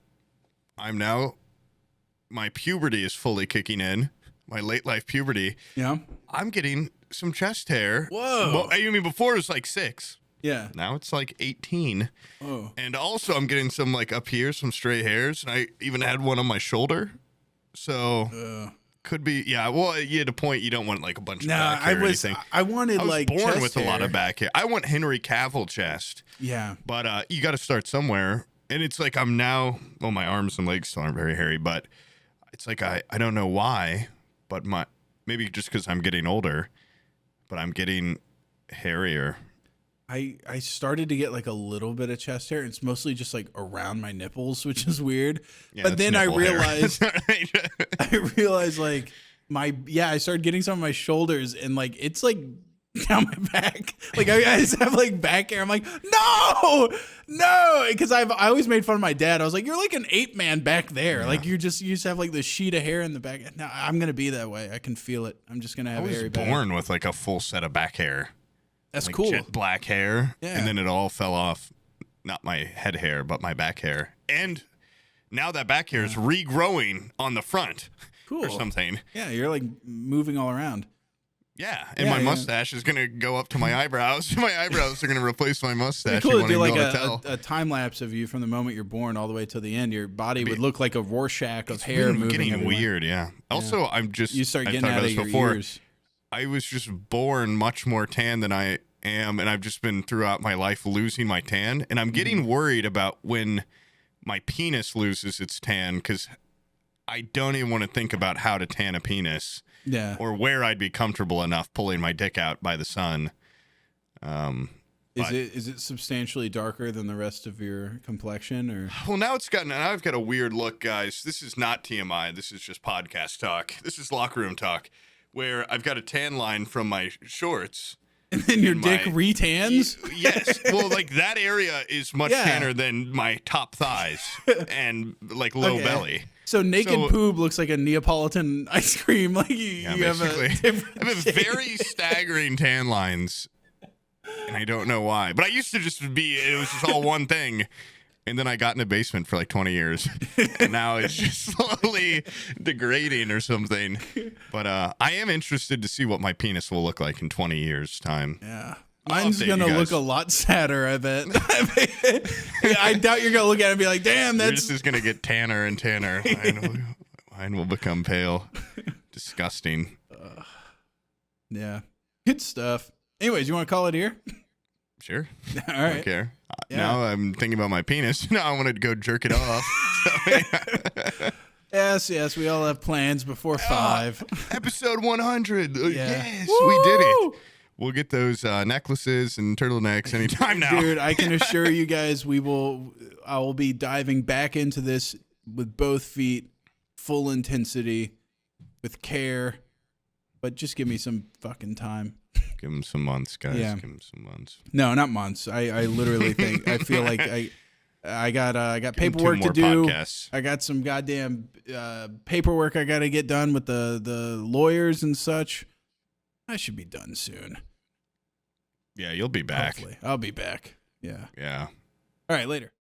My puberty is fully kicking in. My late life puberty. Yeah. I'm getting some chest hair. Whoa. Well, I mean, before it was like 6. Yeah. Now it's like 18. Oh. And also I'm getting some like up here, some stray hairs. And I even had one on my shoulder. So... Could be, yeah. Well, you had a point. You don't want like a bunch of back hair or anything. I wanted like born chest with hair. a lot of back hair. I want Henry Cavill chest. Yeah. But you got to start somewhere. And it's like my arms and legs still aren't very hairy, but it's like I don't know why, but maybe just because I'm getting older, but I'm getting hairier. I started to get like a little bit of chest hair. It's mostly just like around my nipples, which is weird. Yeah, but then I realized, like I started getting some of my shoulders and like, it's like down my back. Like I just have like back hair. I'm like, no. Cause I always made fun of my dad. I was like, you're like an ape man back there. Yeah. Like you just have like this sheet of hair in the back. Now I'm going to be that way. I can feel it. I'm just going to have hairy back. I was born with like a full set of back hair. That's like cool. Jet black hair. Yeah. And then it all fell off. Not my head hair, but my back hair. And now that back hair is regrowing on the front. Cool. Or something. Yeah, you're like moving all around. Yeah, and my mustache is going to go up to my eyebrows. My eyebrows are going to replace my mustache. It'd be cool to do like a time lapse of you from the moment you're born all the way to the end. Your body would look like a Rorschach of hair moving. Getting everywhere. Weird, yeah. Also, you start getting out of your ears. I was just born much more tan than I am, and I've just been throughout my life losing my tan, and I'm getting worried about when my penis loses its tan because I don't even want to think about how to tan a penis. Yeah. Or where I'd be comfortable enough pulling my dick out by the sun. Is it substantially darker than the rest of your complexion, or? Well, now I've got a weird look, guys. This is not TMI. This is just podcast talk. This is locker room talk, where I've got a tan line from my shorts. And then your dick retans? Yes. Well, like that area is much tanner than my top thighs and like low belly. So naked poob looks like a Neapolitan ice cream. Like you have a different I have very staggering tan lines, and I don't know why. But I used to it was just all one thing. And then I got in a basement for like 20 years, and now it's just slowly degrading or something. But I am interested to see what my penis will look like in 20 years' time. Yeah. Mine's going to look a lot sadder, I bet. I doubt you're going to look at it and be like, damn, that's... Yours is going to get tanner and tanner. Mine will become pale. Disgusting. Yeah. Good stuff. Anyways, you want to call it here? Sure. All right. I don't care. Yeah. Now I'm thinking about my penis. Now I want to go jerk it off. Yes, we all have plans before 5. Episode 100. Yes, Woo! We did it. We'll get those necklaces and turtlenecks anytime now. Dude, I can assure you guys I will be diving back into this with both feet, full intensity, with care, but just give me some fucking time. Give them some months, guys. Yeah. Give them some months. No, not months. I literally think I feel like I got paperwork to do. Podcasts. I got some goddamn paperwork I got to get done with the lawyers and such. I should be done soon. Yeah, you'll be back. Hopefully. I'll be back. Yeah. Yeah. All right, later.